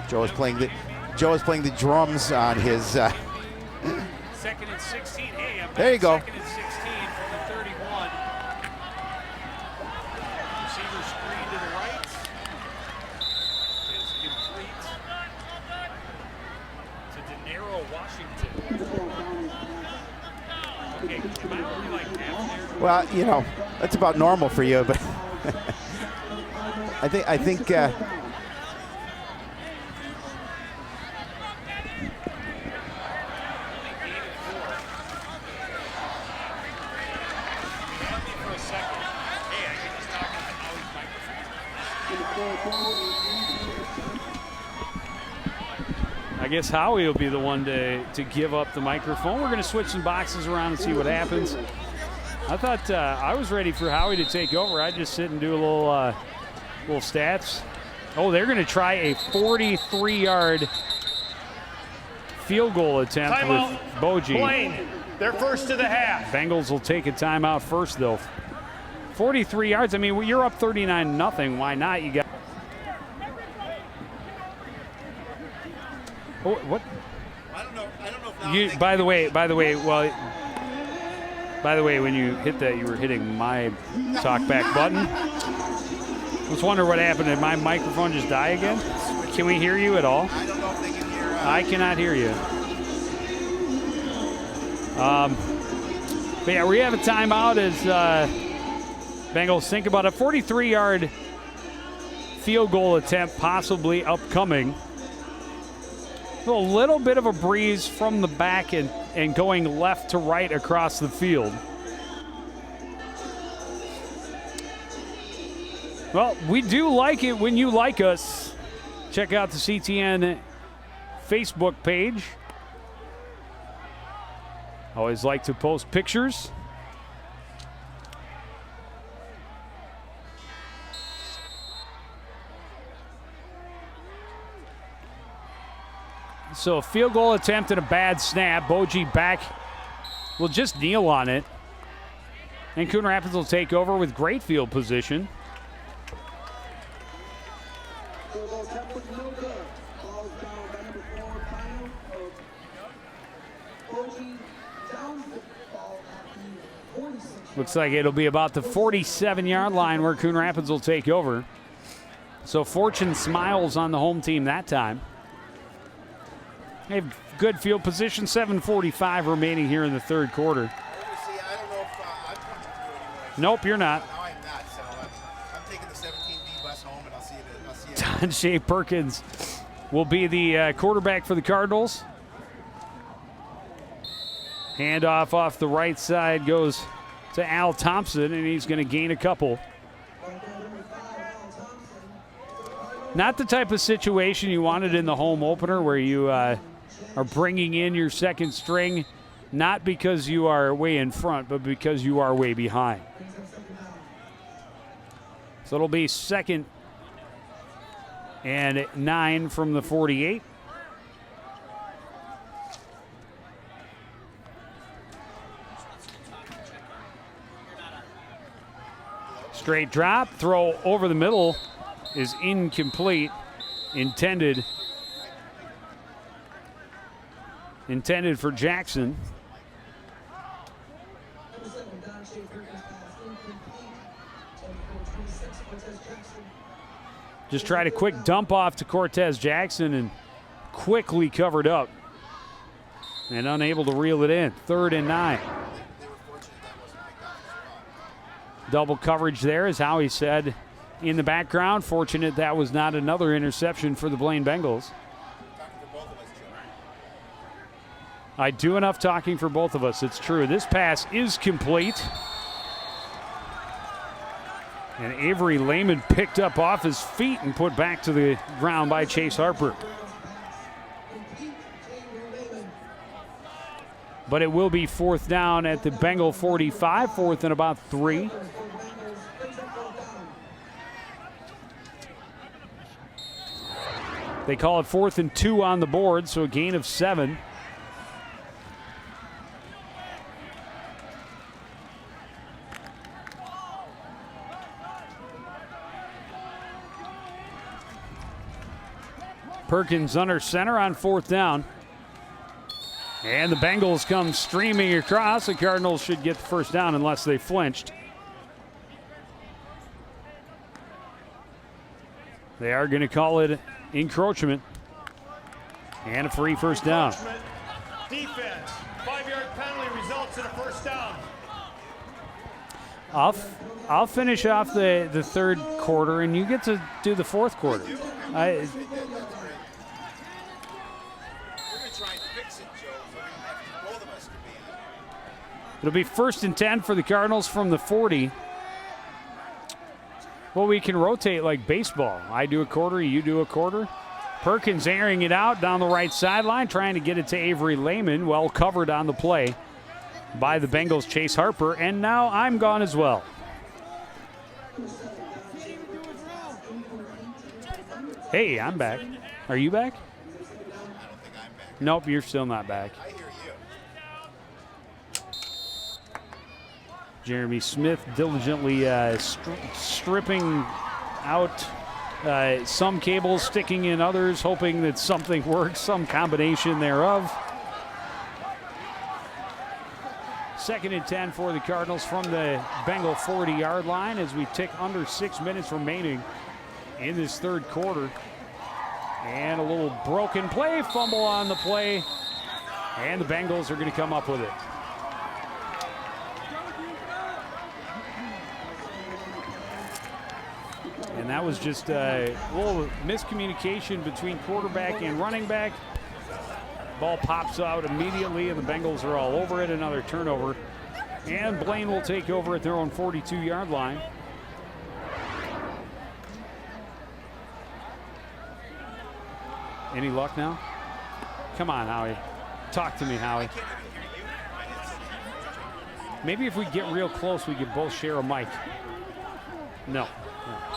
Joe is playing the drums on his. Second and 16. Hey, there you go. Second and 16 from the 31. Receiver screen to the right. Is complete to De Niro, Washington. Okay, am I only like half there? Well, you know, that's about normal for you, but I think. I guess Howie will be the one to give up the microphone. We're going to switch some boxes around and see what happens. I thought I was ready for Howie to take over. I'd just sit and do a little stats. Oh, they're going to try a 43-yard field goal attempt Timeout. with Boji. Blaine, they're first to the half. Bengals will take a timeout first, though. 43 yards. I mean, you're up 39-0. Why not? You got. Oh, what? I don't know. By the way, when you hit that, you were hitting my talkback button. I was wondering what happened. Did my microphone just die again? Can we hear you at all? I don't know if they can hear. I cannot hear you. But yeah, we have a timeout as Bengals think about a 43-yard field goal attempt possibly upcoming. A little bit of a breeze from the back and going left to right across the field. Well, we do like it when you like us. Check out the CTN Facebook page. Always like to post pictures. So a field goal attempt and a bad snap. Boji back will just kneel on it. And Coon Rapids will take over with great field position. Looks like it'll be about the 47-yard line where Coon Rapids will take over. So fortune smiles on the home team that time. They have good field position, 7:45 remaining here in the third quarter. Nope, you're not. No, I'm not. So I'm taking the 17B bus home, and I'll see you. Don Shea Perkins will be the quarterback for the Cardinals. Handoff off the right side goes to Al Thompson, and he's going to gain a couple. Not the type of situation you wanted in the home opener where you are bringing in your second string, not because you are way in front, but because you are way behind. So it'll be 2nd and 9 from the 48. Straight drop, throw over the middle is incomplete. Intended for Jackson. Just tried a quick dump off to Cortez Jackson and quickly covered up and unable to reel it in. 3rd and 9. Double coverage there, as Howie said in the background. Fortunate that was not another interception for the Blaine Bengals. I do enough talking for both of us. It's true. This pass is complete. And Avery Lehman picked up off his feet and put back to the ground by Chase Harper. But it will be 4th down at the Bengal 45, 4th and about 3. They call it 4th and 2 on the board, so a gain of 7. Perkins under center on 4th down. And the Bengals come streaming across. The Cardinals should get the first down unless they flinched. They are going to call it encroachment. And a free first down. Defense. 5-yard penalty results in a first down. I'll finish off the 3rd quarter, and you get to do the 4th quarter. It'll be 1st and 10 for the Cardinals from the 40. Well, we can rotate like baseball. I do a quarter, you do a quarter. Perkins airing it out down the right sideline, trying to get it to Avery Lehman. Well covered on the play by the Bengals' Chase Harper. And now I'm gone as well. Hey, I'm back. Are you back? Nope, you're still not back. Jeremy Smith diligently stripping out some cables, sticking in others, hoping that something works, some combination thereof. 2nd and 10 for the Cardinals from the Bengal 40-yard line as we tick under 6 minutes remaining in this 3rd quarter. And a little broken play, fumble on the play, and the Bengals are going to come up with it. And that was just a little miscommunication between quarterback and running back. Ball pops out immediately, and the Bengals are all over it. Another turnover. And Blaine will take over at their own 42-yard line. Any luck now? Come on, Howie. Talk to me, Howie. Maybe if we get real close, we could both share a mic. No.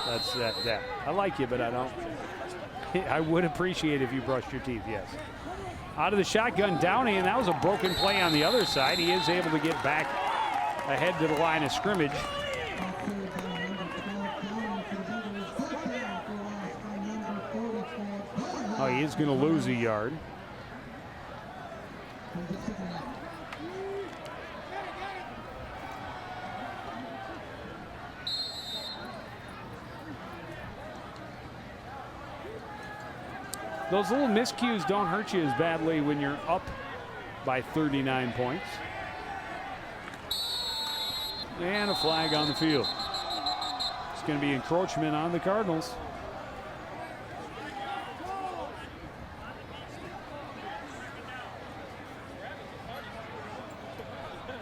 That's that. I like you, but I don't. I would appreciate if you brushed your teeth, yes. Out of the shotgun, Downey, and that was a broken play on the other side. He is able to get back ahead to the line of scrimmage. Oh, he is going to lose a yard. Those little miscues don't hurt you as badly when you're up by 39 points. And a flag on the field. It's going to be encroachment on the Cardinals.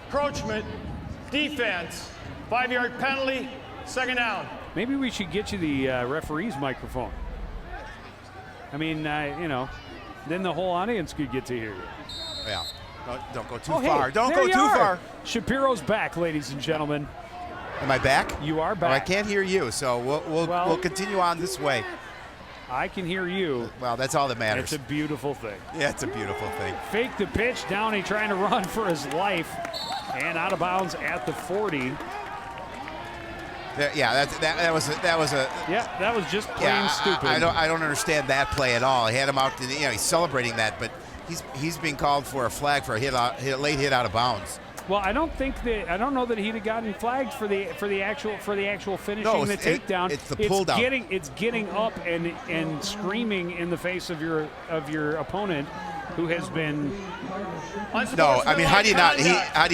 Encroachment, defense, 5-yard penalty, 2nd down. Maybe we should get you the referee's microphone. I mean, you know, then the whole audience could get to hear you. Yeah, don't go too far. Hey, don't go too far. Shapiro's back, ladies and gentlemen. Am I back? You are back. Oh, I can't hear you, so we'll continue on this way. I can hear you. Well, that's all that matters. It's a beautiful thing. Yeah, it's a beautiful thing. Fake the pitch, Downey trying to run for his life, and out of bounds at the 40. Yeah, that was a. Yeah, that was just plain stupid. I don't understand that play at all. He had him out. You know, he's celebrating that, but he's being called for a flag for a late hit out of bounds. Well, I don't know that he'd have gotten flagged for the actual finishing the takedown. It's the pull down. It's getting up and screaming in the face of your opponent, who has been. No, I mean, how do you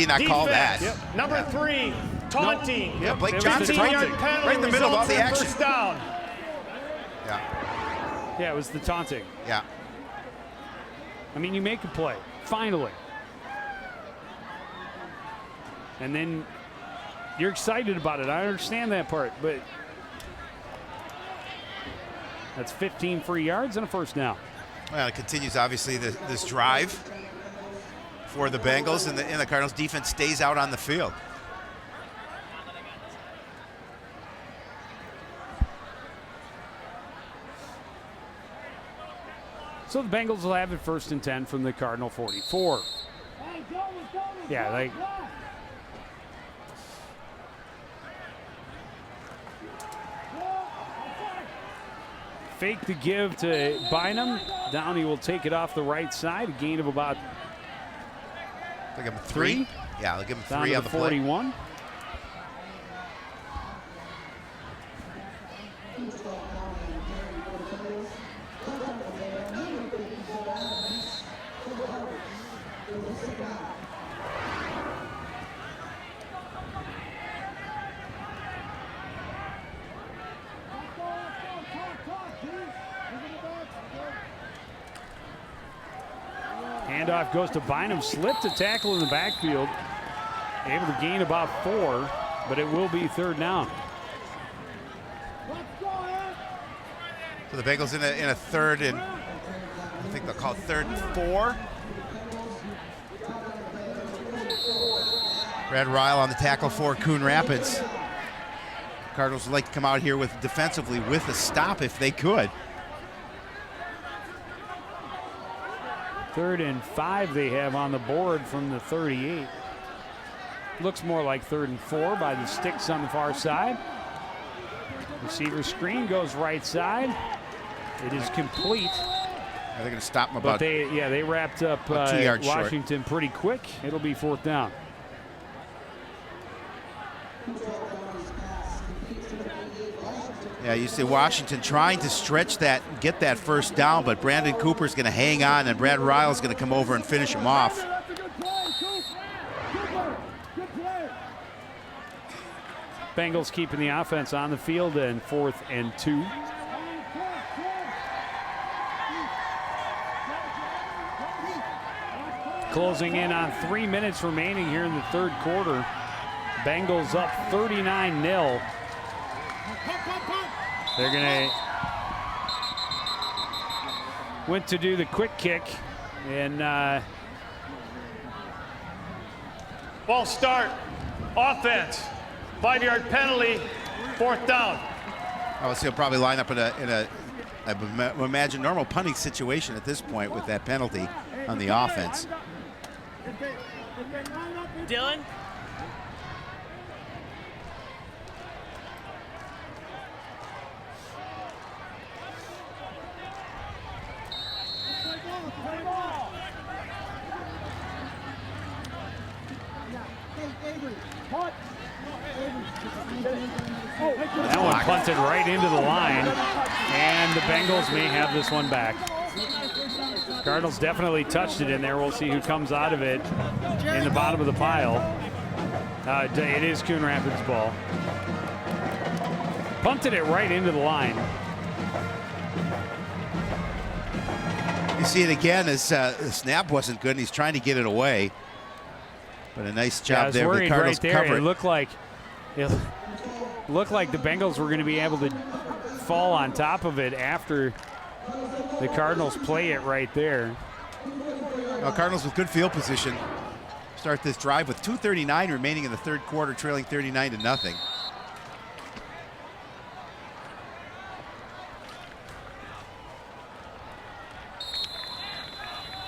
not call that? Yep. Number 3, Taunting. Yeah, Blake It was Johnson, a 15-yard right, penalty right in the middle of all the resulted in action. First down. Yeah, it was the taunting. Yeah. I mean, you make a play, finally. And then you're excited about it. I understand that part, but that's 15 free yards and a first down. Well, it continues, obviously, this drive for the Bengals, and the Cardinals defense stays out on the field. So the Bengals will have it 1st and 10 from the Cardinal 44. Yeah, like fake the give to Bynum. Downey will take it off the right side. A gain of about They'll give him 3. Yeah, they'll give him 3 down on to the 41. play. Handoff goes to Bynum. Slipped a tackle in the backfield. Able to gain about 4, but it will be 3rd down. So the Bengals in a 3rd and I think they'll call it 3rd and 4. Brad Ryle on the tackle for Coon Rapids. Cardinals would like to come out here with defensively with a stop if they could. 3rd and 5 they have on the board from the 38. Looks more like 3rd and 4 by the sticks on the far side. Receiver screen goes right side. It is complete. They're going to stop them about. But they wrapped up 2 yards Washington short. pretty quick. It'll be 4th down. Yeah, you see Washington trying to stretch that and get that 1st down, but Brandon Cooper's going to hang on, and Brad Ryle's going to come over and finish him off. Bengals keeping the offense on the field, and 4th and 2. Closing in on 3 minutes remaining here in the 3rd quarter. Bengals up 39-0. They're going to went to do the quick kick, and Ball start. Offense. 5-yard penalty. 4th down. Obviously, he'll probably line up in a I would imagine, normal punting situation at this point with that penalty on the offense. Dylan? That one punted right into the line, and the Bengals may have this one back. Cardinals definitely touched it in there. We'll see who comes out of it in the bottom of the pile. It is Coon Rapids' ball. Punted it right into the line. You see it again as the snap wasn't good, and he's trying to get it away. But a nice job there. The Cardinals cover it. It looked like the Bengals were going to be able to fall on top of it after the Cardinals play it right there. Well, Cardinals with good field position start this drive with 2:39 remaining in the 3rd quarter, trailing 39-0.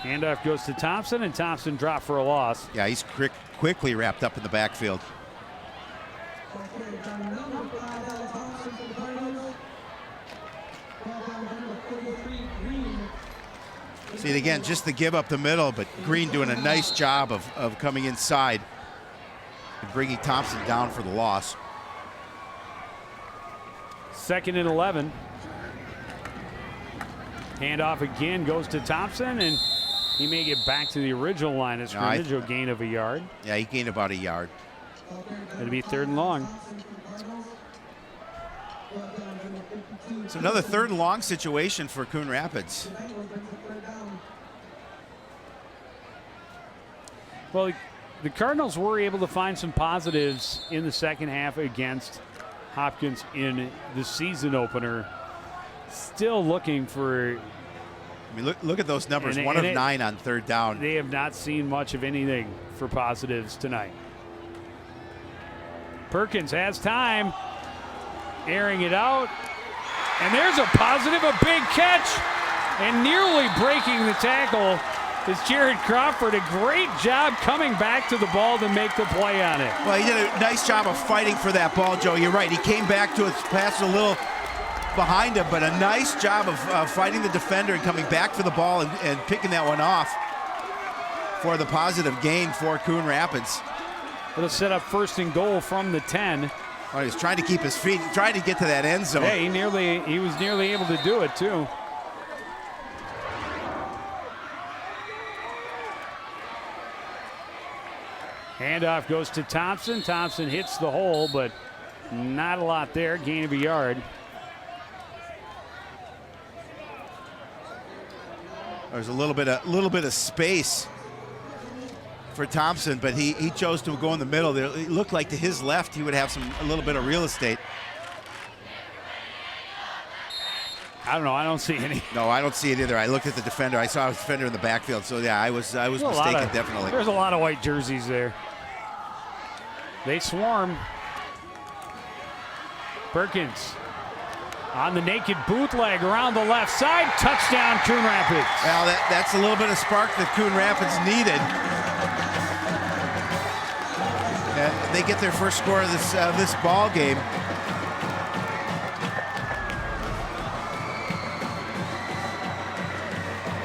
Handoff goes to Thompson, and Thompson dropped for a loss. Yeah, he's quickly wrapped up in the backfield. See it again, just the give up the middle, but Green doing a nice job of coming inside and bringing Thompson down for the loss. 2nd and 11. Handoff again goes to Thompson, and he may get back to the original line of scrimmage. Gain of a yard. Yeah, he gained about a yard. It'll be 3rd and long. It's another 3rd and long situation for Coon Rapids. Well, the Cardinals were able to find some positives in the second half against Hopkins in the season opener. Still looking for. I mean, look at those numbers. 1 of 9 on 3rd down. They have not seen much of anything for positives tonight. Perkins has time, airing it out, and there's a positive, a big catch, and nearly breaking the tackle is Jared Crawford. A great job coming back to the ball to make the play on it. Well, he did a nice job of fighting for that ball, Joe. You're right. He came back to it, passed a little behind him, but a nice job of fighting the defender and coming back for the ball and picking that one off for the positive gain for Coon Rapids. It'll set up 1st and goal from the 10. Oh, he was trying to keep his feet, trying to get to that end zone. Yeah, he was nearly able to do it too. Handoff goes to Thompson. Thompson hits the hole, but not a lot there. Gain of a yard. There's a little bit of space for Thompson, but he chose to go in the middle. It looked like to his left he would have a little bit of real estate. I don't know. I don't see any. No, I don't see it either. I looked at the defender. I saw a defender in the backfield. So yeah, I was mistaken, definitely. There's a lot of white jerseys there. They swarm. Perkins on the naked bootleg around the left side. Touchdown, Coon Rapids. Well, that's a little bit of spark that Coon Rapids needed. They get their first score of this ball game.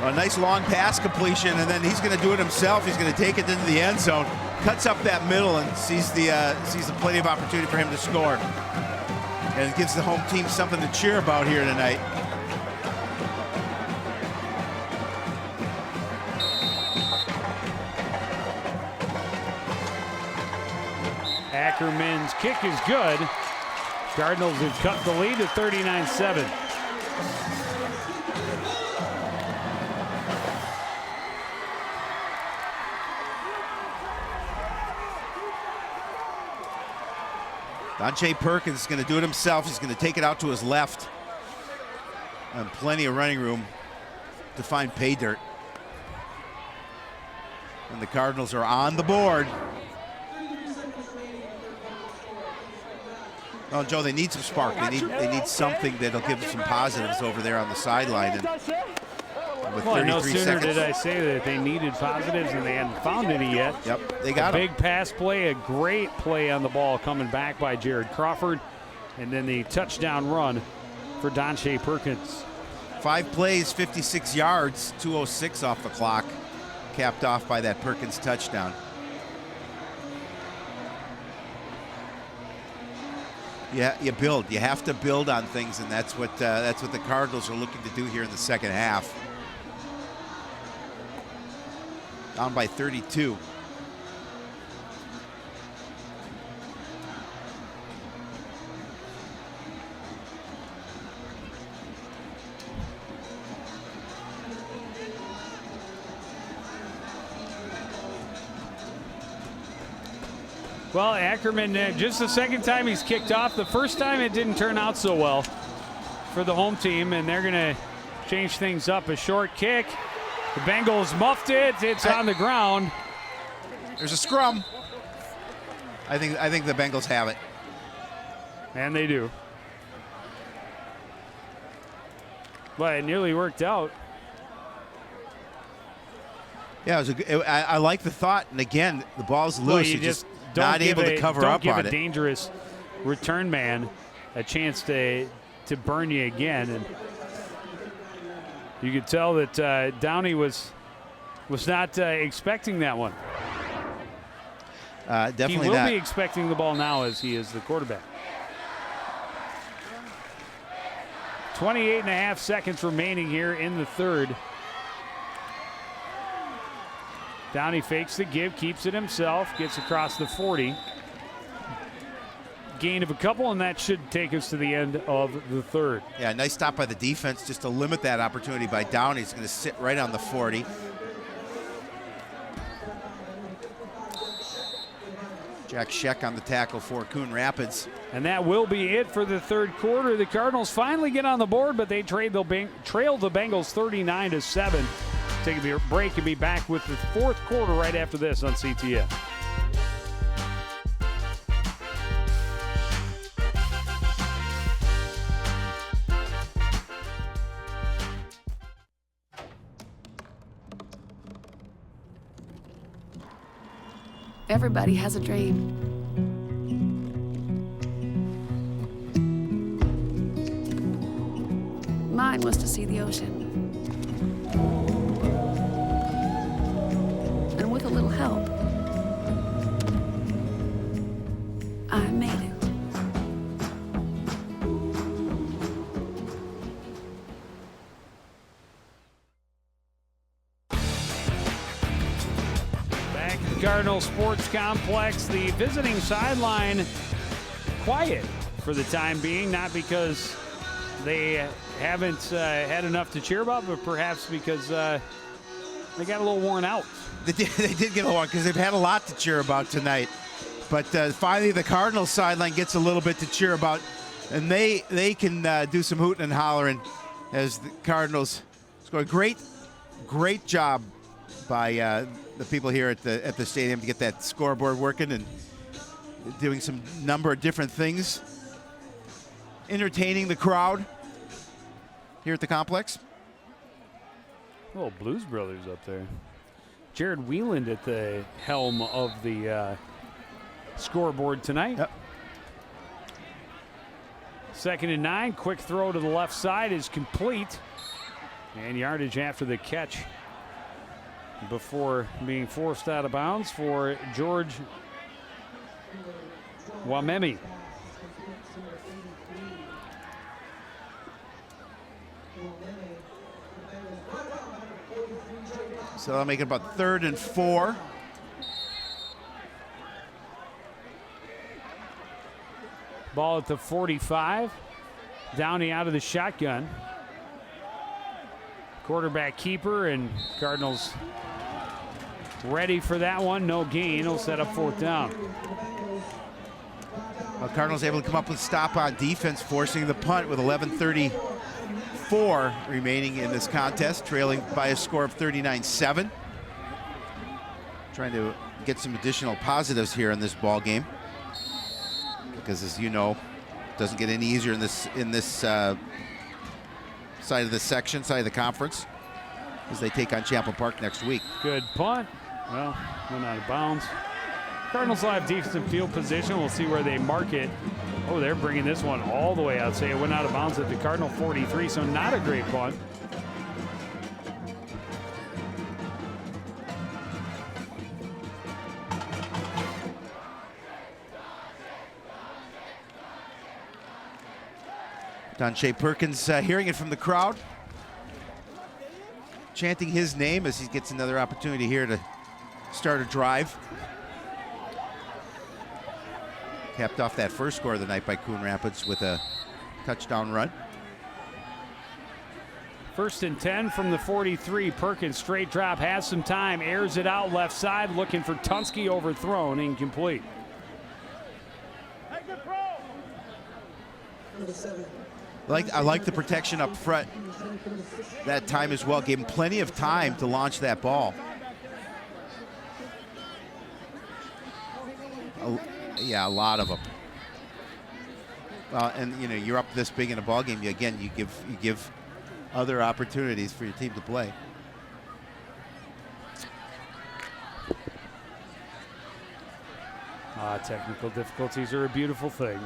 A nice long pass completion, and then he's going to do it himself. He's going to take it into the end zone, cuts up that middle, and sees plenty of opportunity for him to score. And it gives the home team something to cheer about here tonight. Ackerman's kick is good. Cardinals have cut the lead to 39-7. Donche Perkins is going to do it himself. He's going to take it out to his left. And plenty of running room to find pay dirt. And the Cardinals are on the board. Well, Joe, they need some spark. They need something that'll give them some positives over there on the sideline. And with 33 no sooner seconds, did I say that they needed positives and they hadn't found any yet. Yep, they got a big pass play, a great play on the ball coming back by Jared Crawford, and then the touchdown run for Donche Perkins. 5 plays, 56 yards, 2:06 off the clock, capped off by that Perkins touchdown. Yeah, you build. You have to build on things, and that's what the Cardinals are looking to do here in the second half. Down by 32. Well, Ackerman, just the second time he's kicked off. The first time it didn't turn out so well for the home team, and they're going to change things up. A short kick. The Bengals muffed it. It's on the ground. There's a scrum. I think the Bengals have it. And they do. But it nearly worked out. Yeah, I like the thought. And again, the ball's loose. You You're just not able to cover up on it. Don't give a dangerous return man a chance to burn you again. And you could tell that Downey was not expecting that one. Definitely not. He will be expecting the ball now as he is the quarterback. 28.5 seconds remaining here in the third. Downey fakes the give, keeps it himself, gets across the 40. gain of a couple, and that should take us to the end of the third. Yeah, nice stop by the defense just to limit that opportunity by Downey. He's going to sit right on the 40. Jack Scheck on the tackle for Coon Rapids. And that will be it for the third quarter. The Cardinals finally get on the board, but they trail the Bengals 39-7. Take a break and be back with the fourth quarter right after this on CTN. Everybody has a dream. Mine was to see the ocean. And with a little help, I made it. Back at the Cardinals Sports Complex, the visiting sideline quiet for the time being, not because they haven't had enough to cheer about, but perhaps because they got a little worn out. They did get a lot because they've had a lot to cheer about tonight. But finally, the Cardinals sideline gets a little bit to cheer about, and they can do some hooting and hollering as the Cardinals score. Great job by the people here at the stadium to get that scoreboard working and doing some number of different things, entertaining the crowd here at the complex. Oh, Blues Brothers up there. Jared Wieland at the helm of the scoreboard tonight. Yep. 2nd and 9. Quick throw to the left side is complete. And yardage after the catch before being forced out of bounds for George Wamemi. So that'll make it about 3rd and 4. Ball at the 45. Downey out of the shotgun. Quarterback keeper, and Cardinals ready for that one. No gain. He'll set up 4th down. Well, Cardinals able to come up with a stop on defense, forcing the punt with 11:34 remaining in this contest, trailing by a score of 39-7. Trying to get some additional positives here in this ball game, because, as you know, it doesn't get any easier in this side of the section, side of the conference, as they take on Champlain Park next week. Good punt. Well, went out of bounds. Cardinals will have decent field position. We'll see where they mark it. Oh, they're bringing this one all the way out. Say it went out of bounds at the Cardinal 43, so not a great punt. Don Shea Perkins hearing it from the crowd, chanting his name as he gets another opportunity here to start a drive. Capped off that first score of the night by Coon Rapids with a touchdown run. 1st and 10 from the 43. Perkins straight drop, has some time, airs it out left side, looking for Tunsky, overthrown, incomplete. I like the protection up front that time as well. Gave him plenty of time to launch that ball. Yeah, a lot of them. Well, and you know, you're up this big in a ball game. Again, you give other opportunities for your team to play. Technical difficulties are a beautiful thing.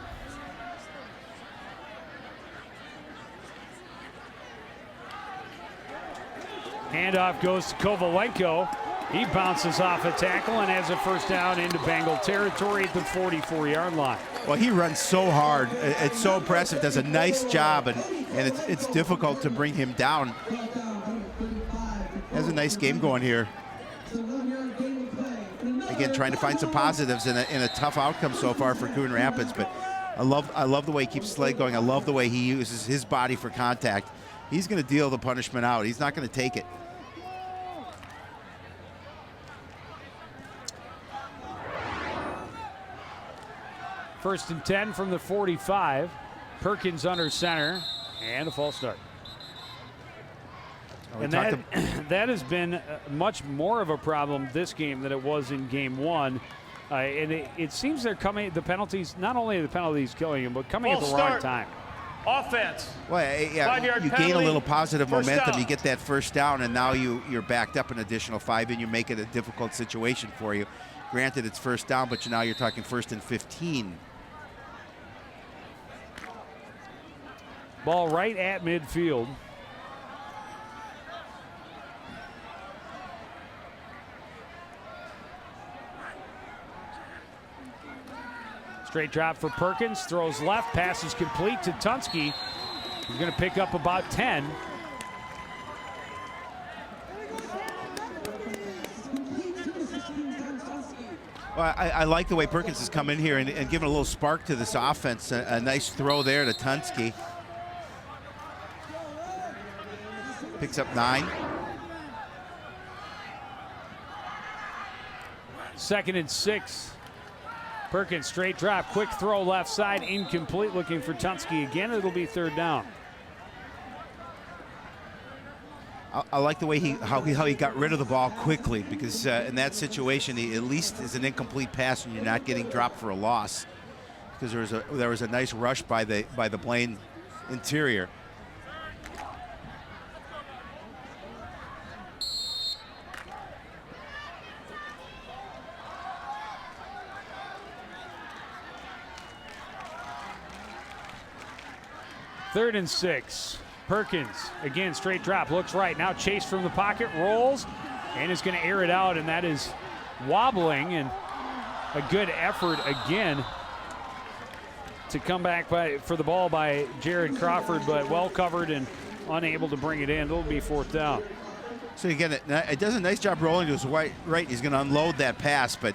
Handoff goes to Kovalenko. He bounces off a tackle and has a 1st down into Bengal territory at the 44-yard line. Well, he runs so hard. It's so impressive. Does a nice job, and it's difficult to bring him down. Has a nice game going here. Again, trying to find some positives in a tough outcome so far for Coon Rapids, but I love the way he keeps his leg going. I love the way he uses his body for contact. He's going to deal the punishment out. He's not going to take it. First and 10 from the 45. Perkins under center, and a false start. And that has been much more of a problem this game than it was in game one. And it seems they're coming, the penalties, not only are the penalties killing him, but coming at the wrong time. Offense. Well, yeah, you gain a little positive momentum. Down. You get that first down, and now you're backed up an additional 5, and you make it a difficult situation for you. Granted, it's first down, but now you're talking 1st and 15. Ball right at midfield. Straight drop for Perkins, throws left, pass is complete to Tunsky. He's going to pick up about 10. Well, I like the way Perkins has come in here and given a little spark to this offense. A nice throw there to Tunsky. Picks up 9. 2nd and 6. Perkins straight drop, quick throw left side, incomplete, looking for Tunsky again. It'll be 3rd down. I like the way how he got rid of the ball quickly, because in that situation, he at least is an incomplete pass and you're not getting dropped for a loss, because there was a nice rush by the Blaine interior. Third and 6. Perkins, again, straight drop, looks right. Now chased from the pocket, rolls, and is going to air it out, and that is wobbling, and a good effort again to come back for the ball by Jared Crawford, but well covered and unable to bring it in. It'll be 4th down. So again, it does a nice job rolling to his right. He's going to unload that pass, but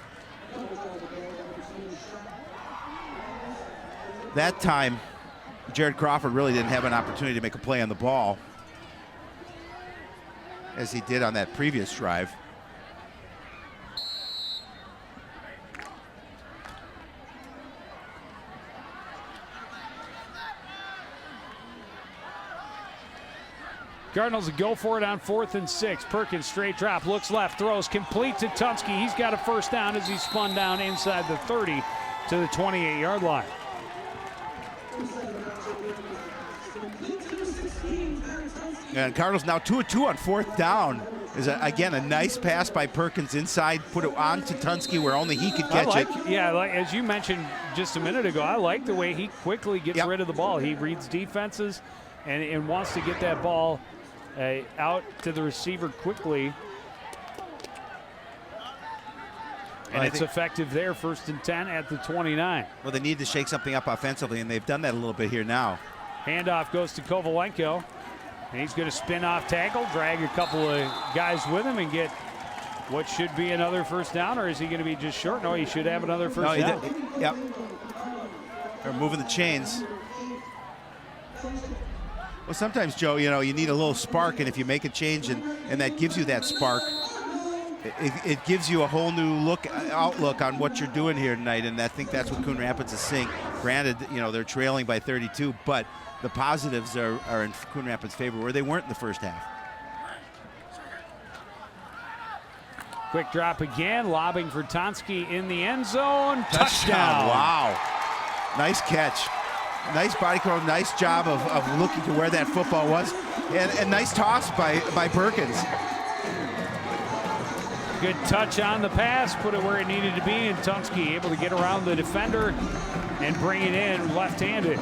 that time, Jared Crawford really didn't have an opportunity to make a play on the ball as he did on that previous drive. Cardinals go for it on 4th and 6. Perkins straight drop, looks left, throws complete to Tunsky. He's got a first down as he spun down inside the 30 to the 28-yard line. And Cardinals now 2-2 on 4th down. Is again a nice pass by Perkins inside, put it on to Tunsky where only he could catch it. Yeah, as you mentioned just a minute ago, I like the way he quickly gets rid of the ball. He reads defenses and wants to get that ball out to the receiver quickly. And it's effective there, 1st and 10 at the 29. Well, they need to shake something up offensively, and they've done that a little bit here now. Handoff goes to Kovalenko. And he's going to spin off tackle, drag a couple of guys with him, and get what should be another first down, or is he going to be just short? No, he should have another first down. Yep. They're moving the chains. Well, sometimes, Joe, you need a little spark, and if you make a change and that gives you that spark, it gives you a whole new outlook on what you're doing here tonight, and I think that's what Coon Rapids is seeing. Granted, they're trailing by 32, but the positives are in Coon Rapids' favor, where they weren't in the first half. Quick drop again, lobbing for Tunsky in the end zone. Touchdown. Wow. Nice catch. Nice body control, nice job of looking to where that football was. And nice toss by Perkins. Good touch on the pass, put it where it needed to be, and Tunsky able to get around the defender and bring it in left-handed.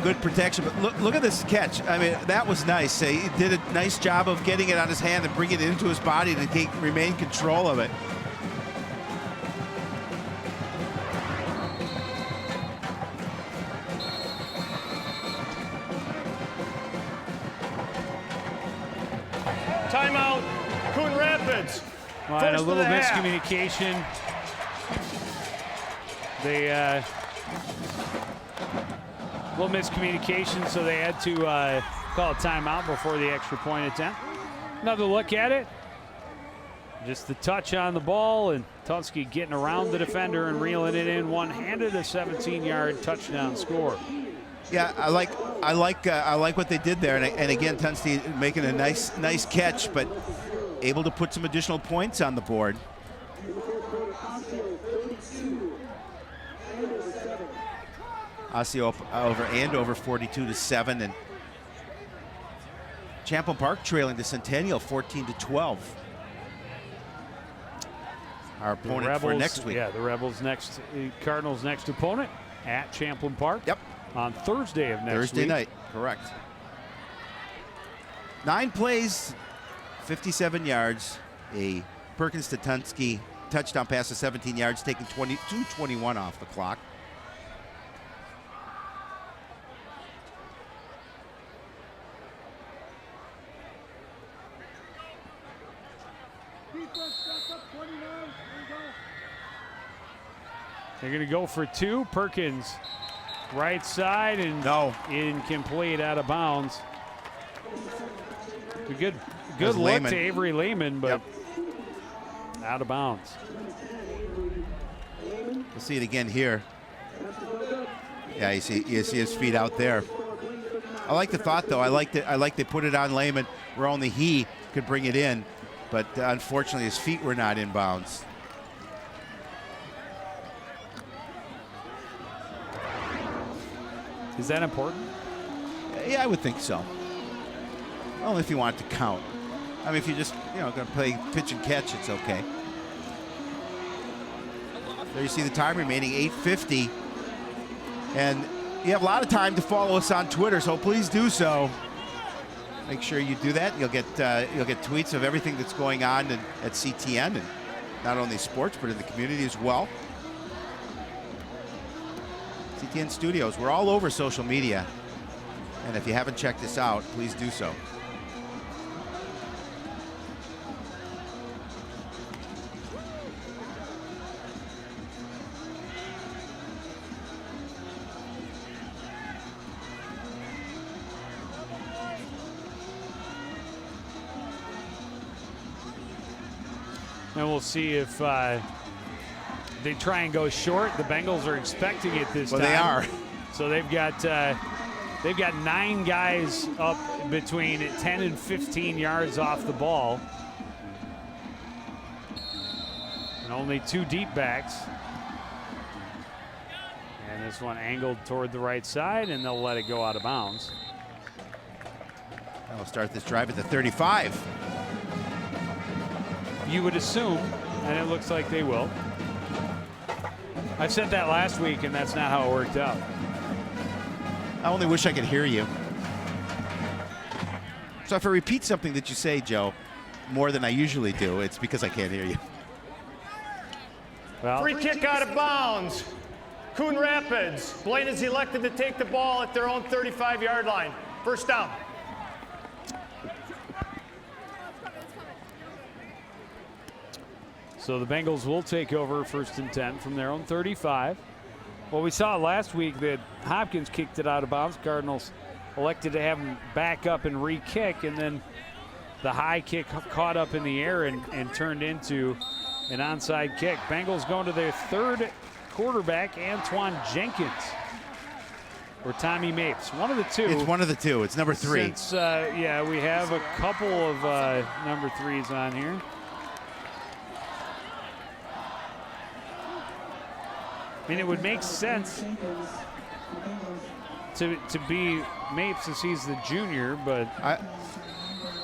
Good protection, but look at this catch. I mean, that was nice. He did a nice job of getting it on his hand and bringing it into his body to remain control of it. Timeout, Coon Rapids. And a little miscommunication. They A little miscommunication, so they had to call a timeout before the extra point attempt. Another look at it. Just the touch on the ball, and Tunsky getting around the defender and reeling it in one-handed, a 17-yard touchdown score. Yeah, I like what they did there, and again, Tunsky making a nice catch, but able to put some additional points on the board. Osseo over 42-7, and Champlain Park trailing to Centennial 14-12. Our opponent for next week. Yeah, the Rebels next, Cardinals next opponent at Champlain Park. Yep. On Thursday of next week. Thursday night, correct. 9 plays, 57 yards, a Perkins to Tunsky touchdown pass of 17 yards, taking 2:21 off the clock. They're going to go for 2. Perkins, right side, and incomplete, out of bounds. A good look Lehman. to Avery Lehman, but out of bounds. We'll see it again here. Yeah, you see his feet out there. I like the thought, though. I like they put it on Lehman where only he could bring it in, but unfortunately his feet were not in bounds. Is that important? Yeah, I would think so. Only if you want it to count. I mean, if you're just, going to play pitch and catch, it's okay. There you see the time remaining, 8:50. And you have a lot of time to follow us on Twitter, so please do so. Make sure you do that. You'll get tweets of everything that's going on at CTN, and not only sports, but in the community as well. CTN Studios, we're all over social media. And if you haven't checked us out, please do so. And we'll see if they try and go short. The Bengals are expecting it this time. Well, they are. So they've got 9 guys up between 10 and 15 yards off the ball. And only 2 deep backs. And this one angled toward the right side, and they'll let it go out of bounds. They'll start this drive at the 35. You would assume, and it looks like they will. I said that last week, and that's not how it worked out. I only wish I could hear you. So if I repeat something that you say, Joe, more than I usually do, it's because I can't hear you. Well, free kick out of bounds. Coon Rapids. Blaine is elected to take the ball at their own 35-yard line. First down. So the Bengals will take over 1st and 10 from their own 35. Well, we saw last week that Hopkins kicked it out of bounds. Cardinals elected to have him back up and re-kick, and then the high kick caught up in the air and turned into an onside kick. Bengals going to their 3rd quarterback, Antoine Jenkins, or Tommy Mapes. One of the 2. It's one of the 2. It's number 3. Since, yeah, we have a couple of number 3s on here. I mean, it would make sense to be Mapes since he's the junior, but...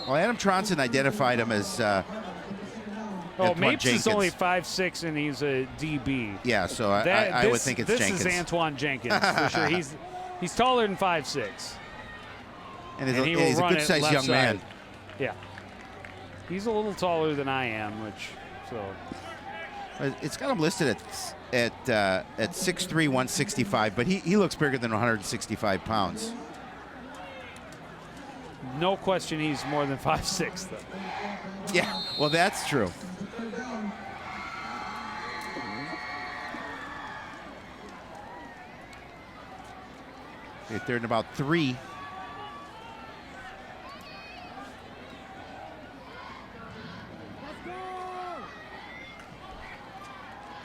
Well, Adam Tronson identified him as Mapes Jenkins. is only 5'6", and he's a DB. Yeah, so I would think it's Jenkins. This is Antoine Jenkins, for sure. He's taller than 5'6". And he's a good-sized young man. Yeah. He's a little taller than I am, so... It's got him listed at 6'3", 165, but he looks bigger than 165 pounds. No question he's more than 5'6", though. Yeah, well, that's true. They're in about 3.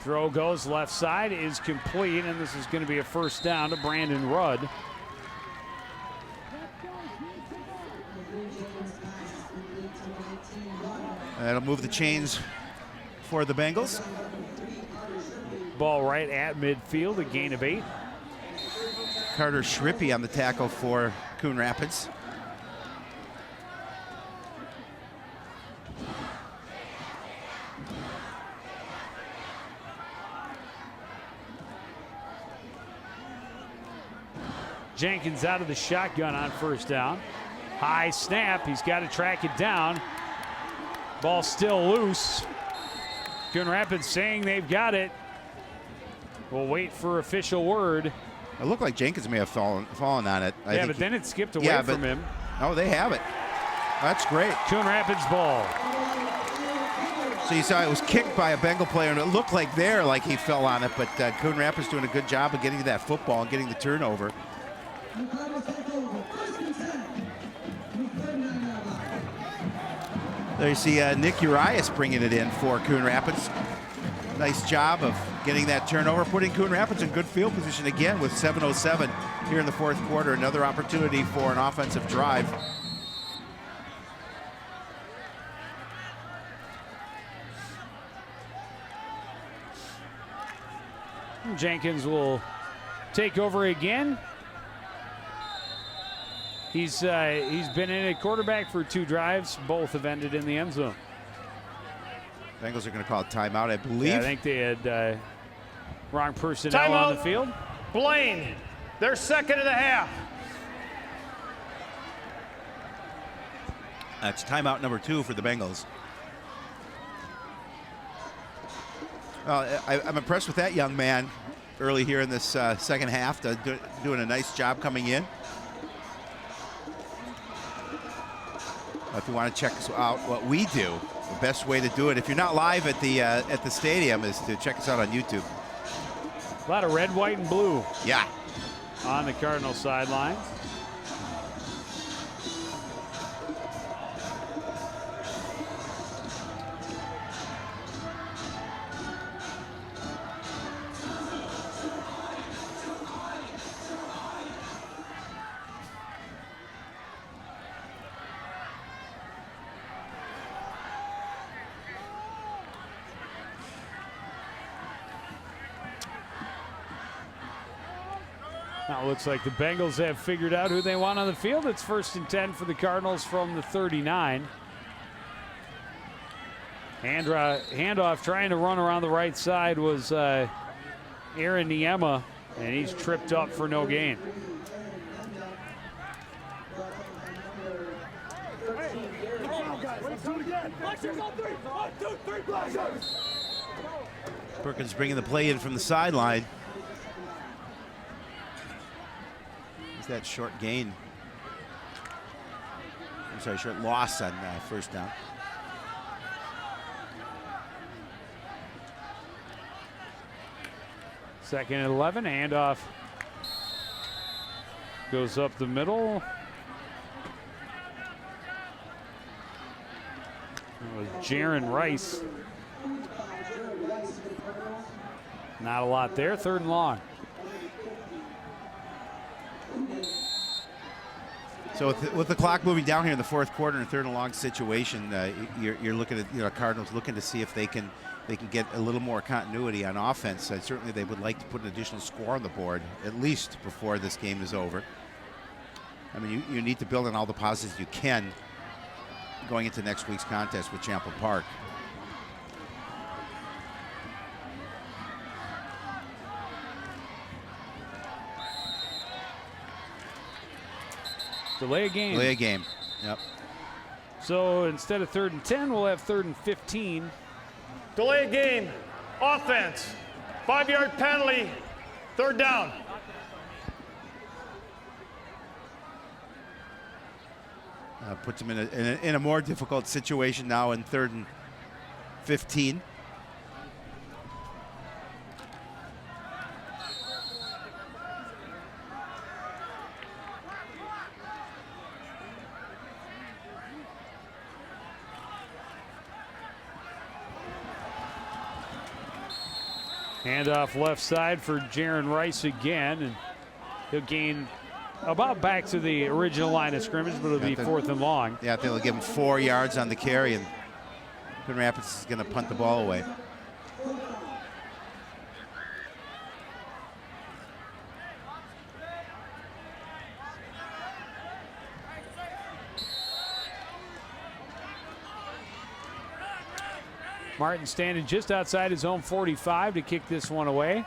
Throw goes left side, is complete, and this is going to be a first down to Brandon Rudd. That'll move the chains for the Bengals. Ball right at midfield, a gain of 8. Carter Schrippy on the tackle for Coon Rapids. Jenkins out of the shotgun on first down. High snap, he's got to track it down. Ball still loose. Coon Rapids saying they've got it. We'll wait for official word. It looked like Jenkins may have fallen on it. Yeah, but then it skipped away from him. Oh, they have it. That's great. Coon Rapids ball. So you saw it was kicked by a Bengal player, and it looked like he fell on it, but Coon Rapids doing a good job of getting to that football and getting the turnover. There you see Nick Urias bringing it in for Coon Rapids. Nice job of getting that turnover, putting Coon Rapids in good field position again with 7:07 here in the fourth quarter. Another opportunity for an offensive drive. Jenkins will take over again. He's been in at quarterback for 2 drives. Both have ended in the end zone. Bengals are going to call a timeout, I believe. Yeah, I think they had wrong personnel on the field. Blaine, they're second and a half. That's timeout number 2 for the Bengals. I'm impressed with that young man early here in this second half, doing a nice job coming in. If you want to check us out, what we do, the best way to do it, if you're not live at the stadium, is to check us out on YouTube. A lot of red, white, and blue. Yeah. On the Cardinals sidelines. Now it looks like the Bengals have figured out who they want on the field. It's 1st and 10 for the Cardinals from the 39. Handoff trying to run around the right side was Aaron Niema, and he's tripped up for no gain. Perkins bringing the play in from the sideline. That short gain. I'm sorry, short loss on first down. Second and 11, handoff goes up the middle. It was Jaron Rice. Not a lot there, 3rd and long. So with the clock moving down here in the fourth quarter in a 3rd and long situation, you're looking at Cardinals looking to see if they can get a little more continuity on offense. Certainly they would like to put an additional score on the board at least before this game is over. I mean, you need to build on all the positives you can going into next week's contest with Champlain Park. Delay a game. Delay a game. Yep. So instead of 3rd and 10, we'll have 3rd and 15. Delay a game. Offense. 5-yard penalty. 3rd down. Puts them in a more difficult situation now in 3rd and 15. Handoff left side for Jaron Rice again, and he'll gain about back to the original line of scrimmage, but it'll be 4th and long. Yeah, they'll give him 4 yards on the carry, and Coon Rapids is going to punt the ball away. Martin standing just outside his own 45 to kick this one away.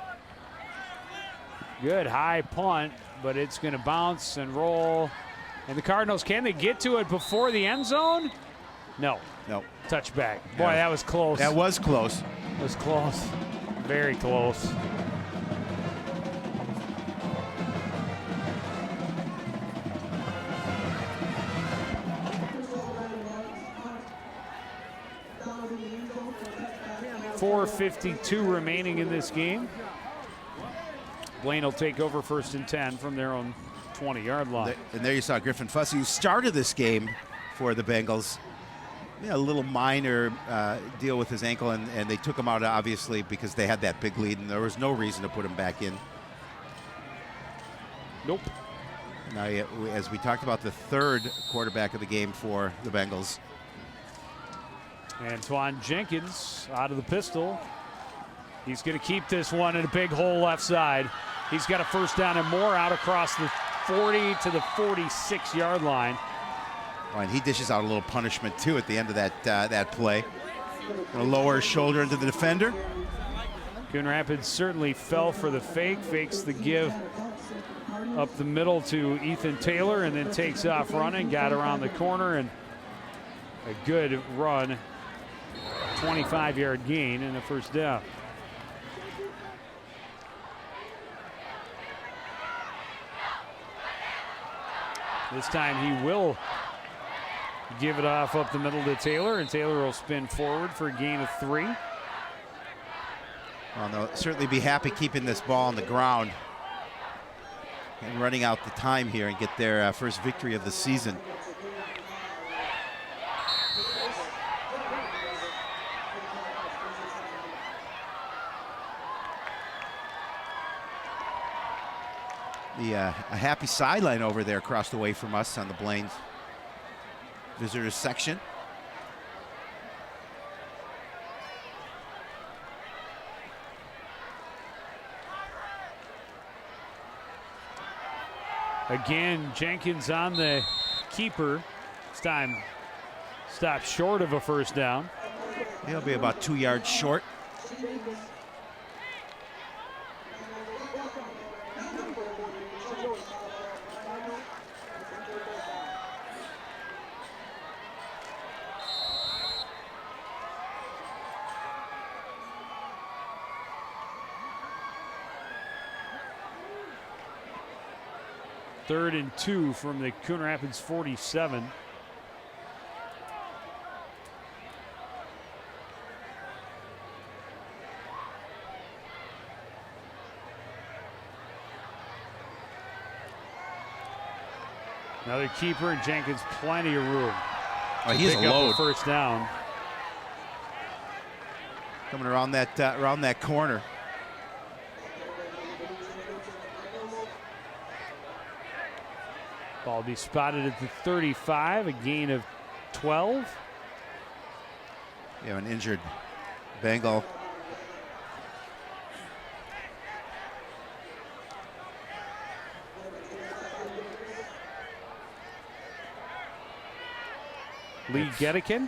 Good high punt, but it's going to bounce and roll. And the Cardinals, can they get to it before the end zone? No. No. Touchback. Boy, that was close. That was close. It was close. Very close. .452 remaining in this game. Blaine will take over 1st and 10 from their own 20-yard line. And there you saw Griffin Fussy, who started this game for the Bengals. A little minor deal with his ankle, and they took him out, obviously, because they had that big lead, and there was no reason to put him back in. Nope. Now, as we talked about, the 3rd quarterback of the game for the Bengals. Antoine Jenkins out of the pistol. He's going to keep this one in a big hole left side. He's got a 1st down and more out across the 40 to the 46-yard line. Oh, and he dishes out a little punishment, too, at the end of that play. Gonna lower his shoulder into the defender. Coon Rapids certainly fell for the fake. Fakes the give up the middle to Ethan Taylor, and then takes off running. Got around the corner, and a good run. 25-yard gain and a 1st down. This time he will give it off up the middle to Taylor, and Taylor will spin forward for a gain of 3. Well, they'll certainly be happy keeping this ball on the ground and running out the time here and get their first victory of the season. A happy sideline over there across the way from us on the Blaine's visitors section. Again, Jenkins on the keeper. This time stopped short of a 1st down. He'll be about 2 yards short. Third and 2 from the Coon Rapids 47. Another keeper, and Jenkins plenty of room. Oh, he's a load. 1st down. Coming around that corner. Ball will be spotted at the 35, a gain of 12. You have an injured Bengal. Lee Gedikin,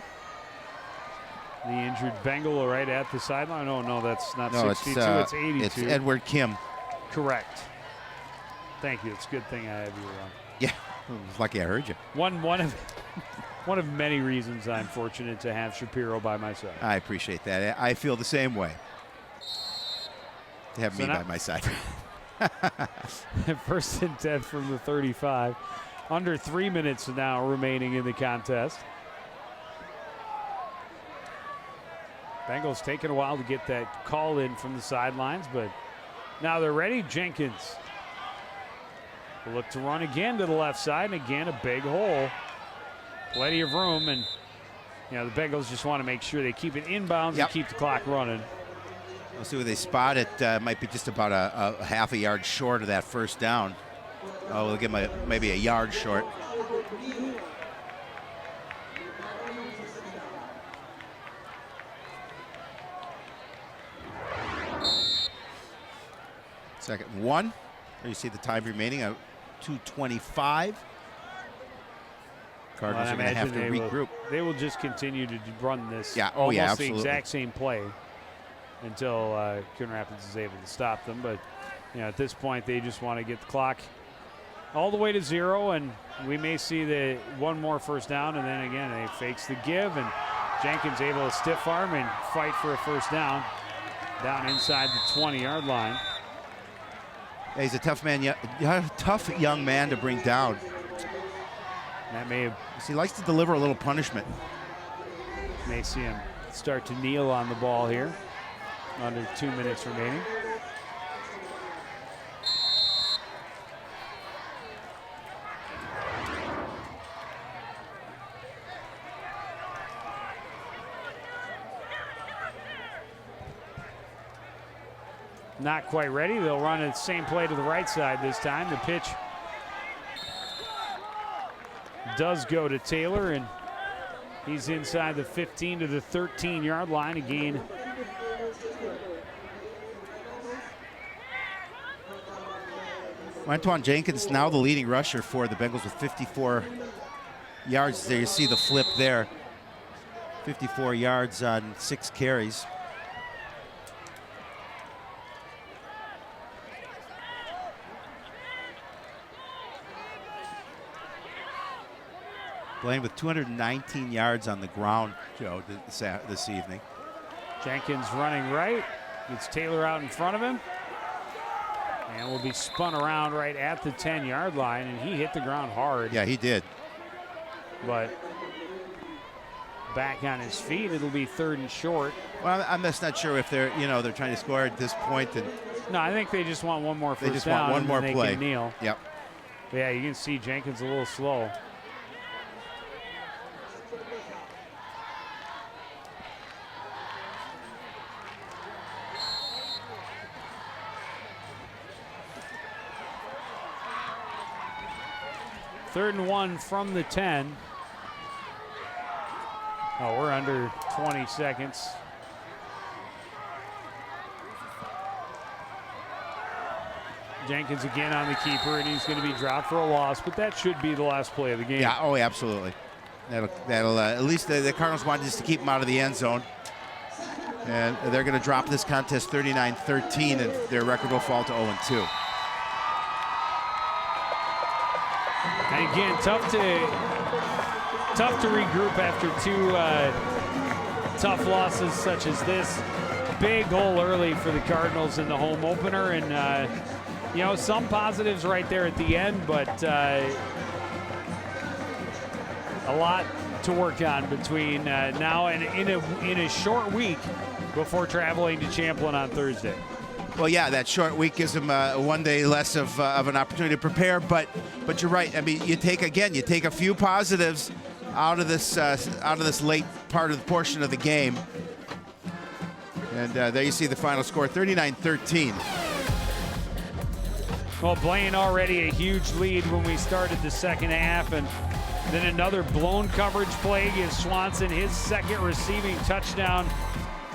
the injured Bengal, right at the sideline. Oh, no, that's not 62, it's 82. It's Edward Kim. Correct. Thank you. It's a good thing I have you around. Yeah, lucky I heard you. One of many reasons I'm fortunate to have Shapiro by my side. I appreciate that. I feel the same way. To have me by my side. 1st and 10 from the 35. Under 3 minutes now remaining in the contest. Bengals taking a while to get that call in from the sidelines, but now they're ready. Jenkins will look to run again to the left side, and again a big hole. Plenty of room, and the Bengals just want to make sure they keep it inbounds and keep the clock running. We'll see where they spot it. Might be just about a half a yard short of that first down. Oh, we'll give them maybe a yard short. Second and 1. There you see the time remaining, 2:25. Cardinals are going to have to regroup. They will just continue to run this. Yeah. Almost Absolutely. the exact same play until Coon Rapids is able to stop them. But at this point, they just want to get the clock all the way to 0, and we may see the one more first down, and then again, they fakes the give, and Jenkins able to stiff arm and fight for a first down inside the 20-yard line. Yeah, he's a tough young man to bring down. That may have. He likes to deliver a little punishment. May see him start to kneel on the ball here. Under 2 minutes remaining. Not quite ready. They'll run the same play to the right side this time. The pitch does go to Taylor, and he's inside the 15 to the 13-yard line. A gain. Antoine Jenkins now the leading rusher for the Bengals with 54 yards. There you see the flip there. 54 yards on 6 carries. Blaine with 219 yards on the ground, Joe, this evening. Jenkins running right. Gets Taylor out in front of him. And will be spun around right at the 10-yard line, and he hit the ground hard. Yeah, he did. But back on his feet, it'll be 3rd and short. Well, I'm just not sure if they're trying to score at this point. And no, I think they just want one more first down. They just want one more play. They can kneel. Yep. But yeah, you can see Jenkins a little slow. Third and 1 from the 10. Oh, we're under 20 seconds. Jenkins again on the keeper, and he's going to be dropped for a loss, but that should be the last play of the game. Yeah, oh, absolutely. That'll at least the Cardinals wanted just to keep him out of the end zone. And they're going to drop this contest 39-13, and their record will fall to 0-2. And again, tough to regroup after 2 tough losses such as this. Big hole early for the Cardinals in the home opener, and some positives right there at the end, but a lot to work on between now and in a short week before traveling to Champlin on Thursday. Well, yeah, that short week gives them one day less of an opportunity to prepare. But you're right. I mean, you take a few positives out of this late part of the portion of the game, and there you see the final score, 39-13. Well, Blaine already a huge lead when we started the second half, and then another blown coverage play gives Swanson his second receiving touchdown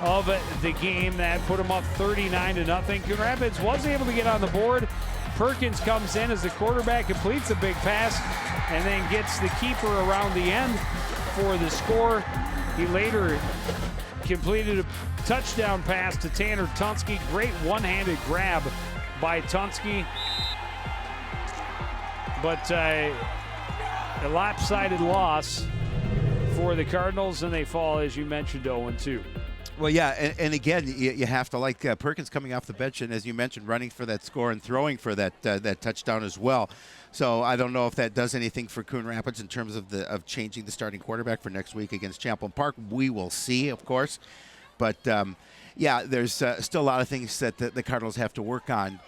of the game. That put him up 39-0. Coon Rapids was able to get on the board. Perkins comes in as the quarterback, completes a big pass, and then gets the keeper around the end for the score. He later completed a touchdown pass to Tanner Tunsky. Great one-handed grab by Tunsky. But a lopsided loss for the Cardinals, and they fall, as you mentioned, 0-2. Well, yeah, and again, you have to like Perkins coming off the bench, and as you mentioned, running for that score and throwing for that touchdown as well. So I don't know if that does anything for Coon Rapids in terms of changing the starting quarterback for next week against Champlin Park. We will see, of course. But, yeah, there's still a lot of things that the Cardinals have to work on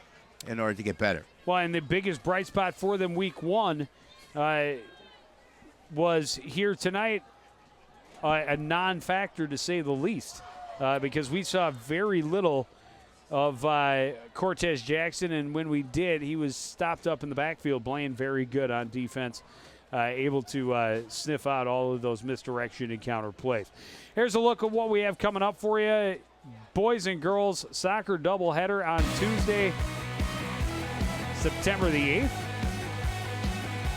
in order to get better. Well, and the biggest bright spot for them week 1 was here tonight, a non-factor to say the least. because we saw very little of Cortez Jackson, and when we did, he was stopped up in the backfield. Blaine very good on defense, able to sniff out all of those misdirection and counter plays. Here's a look at what we have coming up for you. Boys and girls soccer doubleheader on Tuesday, September the 8th.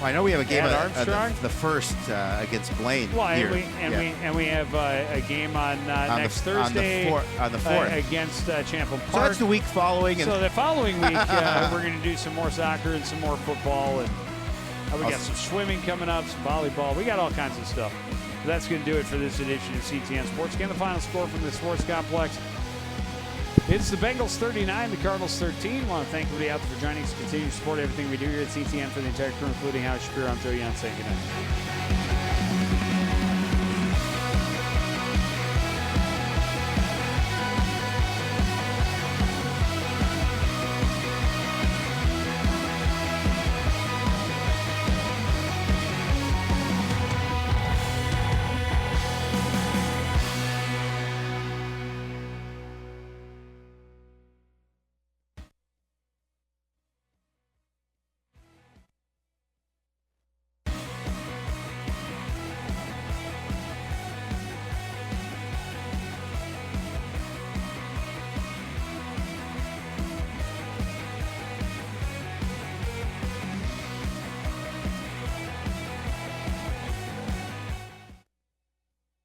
Well, I know we have a game Armstrong. The first against Blaine. Well, here. and we have a game on next Thursday on the 4th against Champlin Park. So that's the week following. So the following week, we're going to do some more soccer and some more football, and we got some swimming coming up, some volleyball. We got all kinds of stuff. But that's going to do it for this edition of CTN Sports. Again, the final score from the Sports Complex. It's the Bengals 39, the Cardinals 13. I want to thank everybody out there for joining us. Continue to support everything we do here at CTN for the entire crew, including Howard Shapiro. I'm Joe Young saying good night.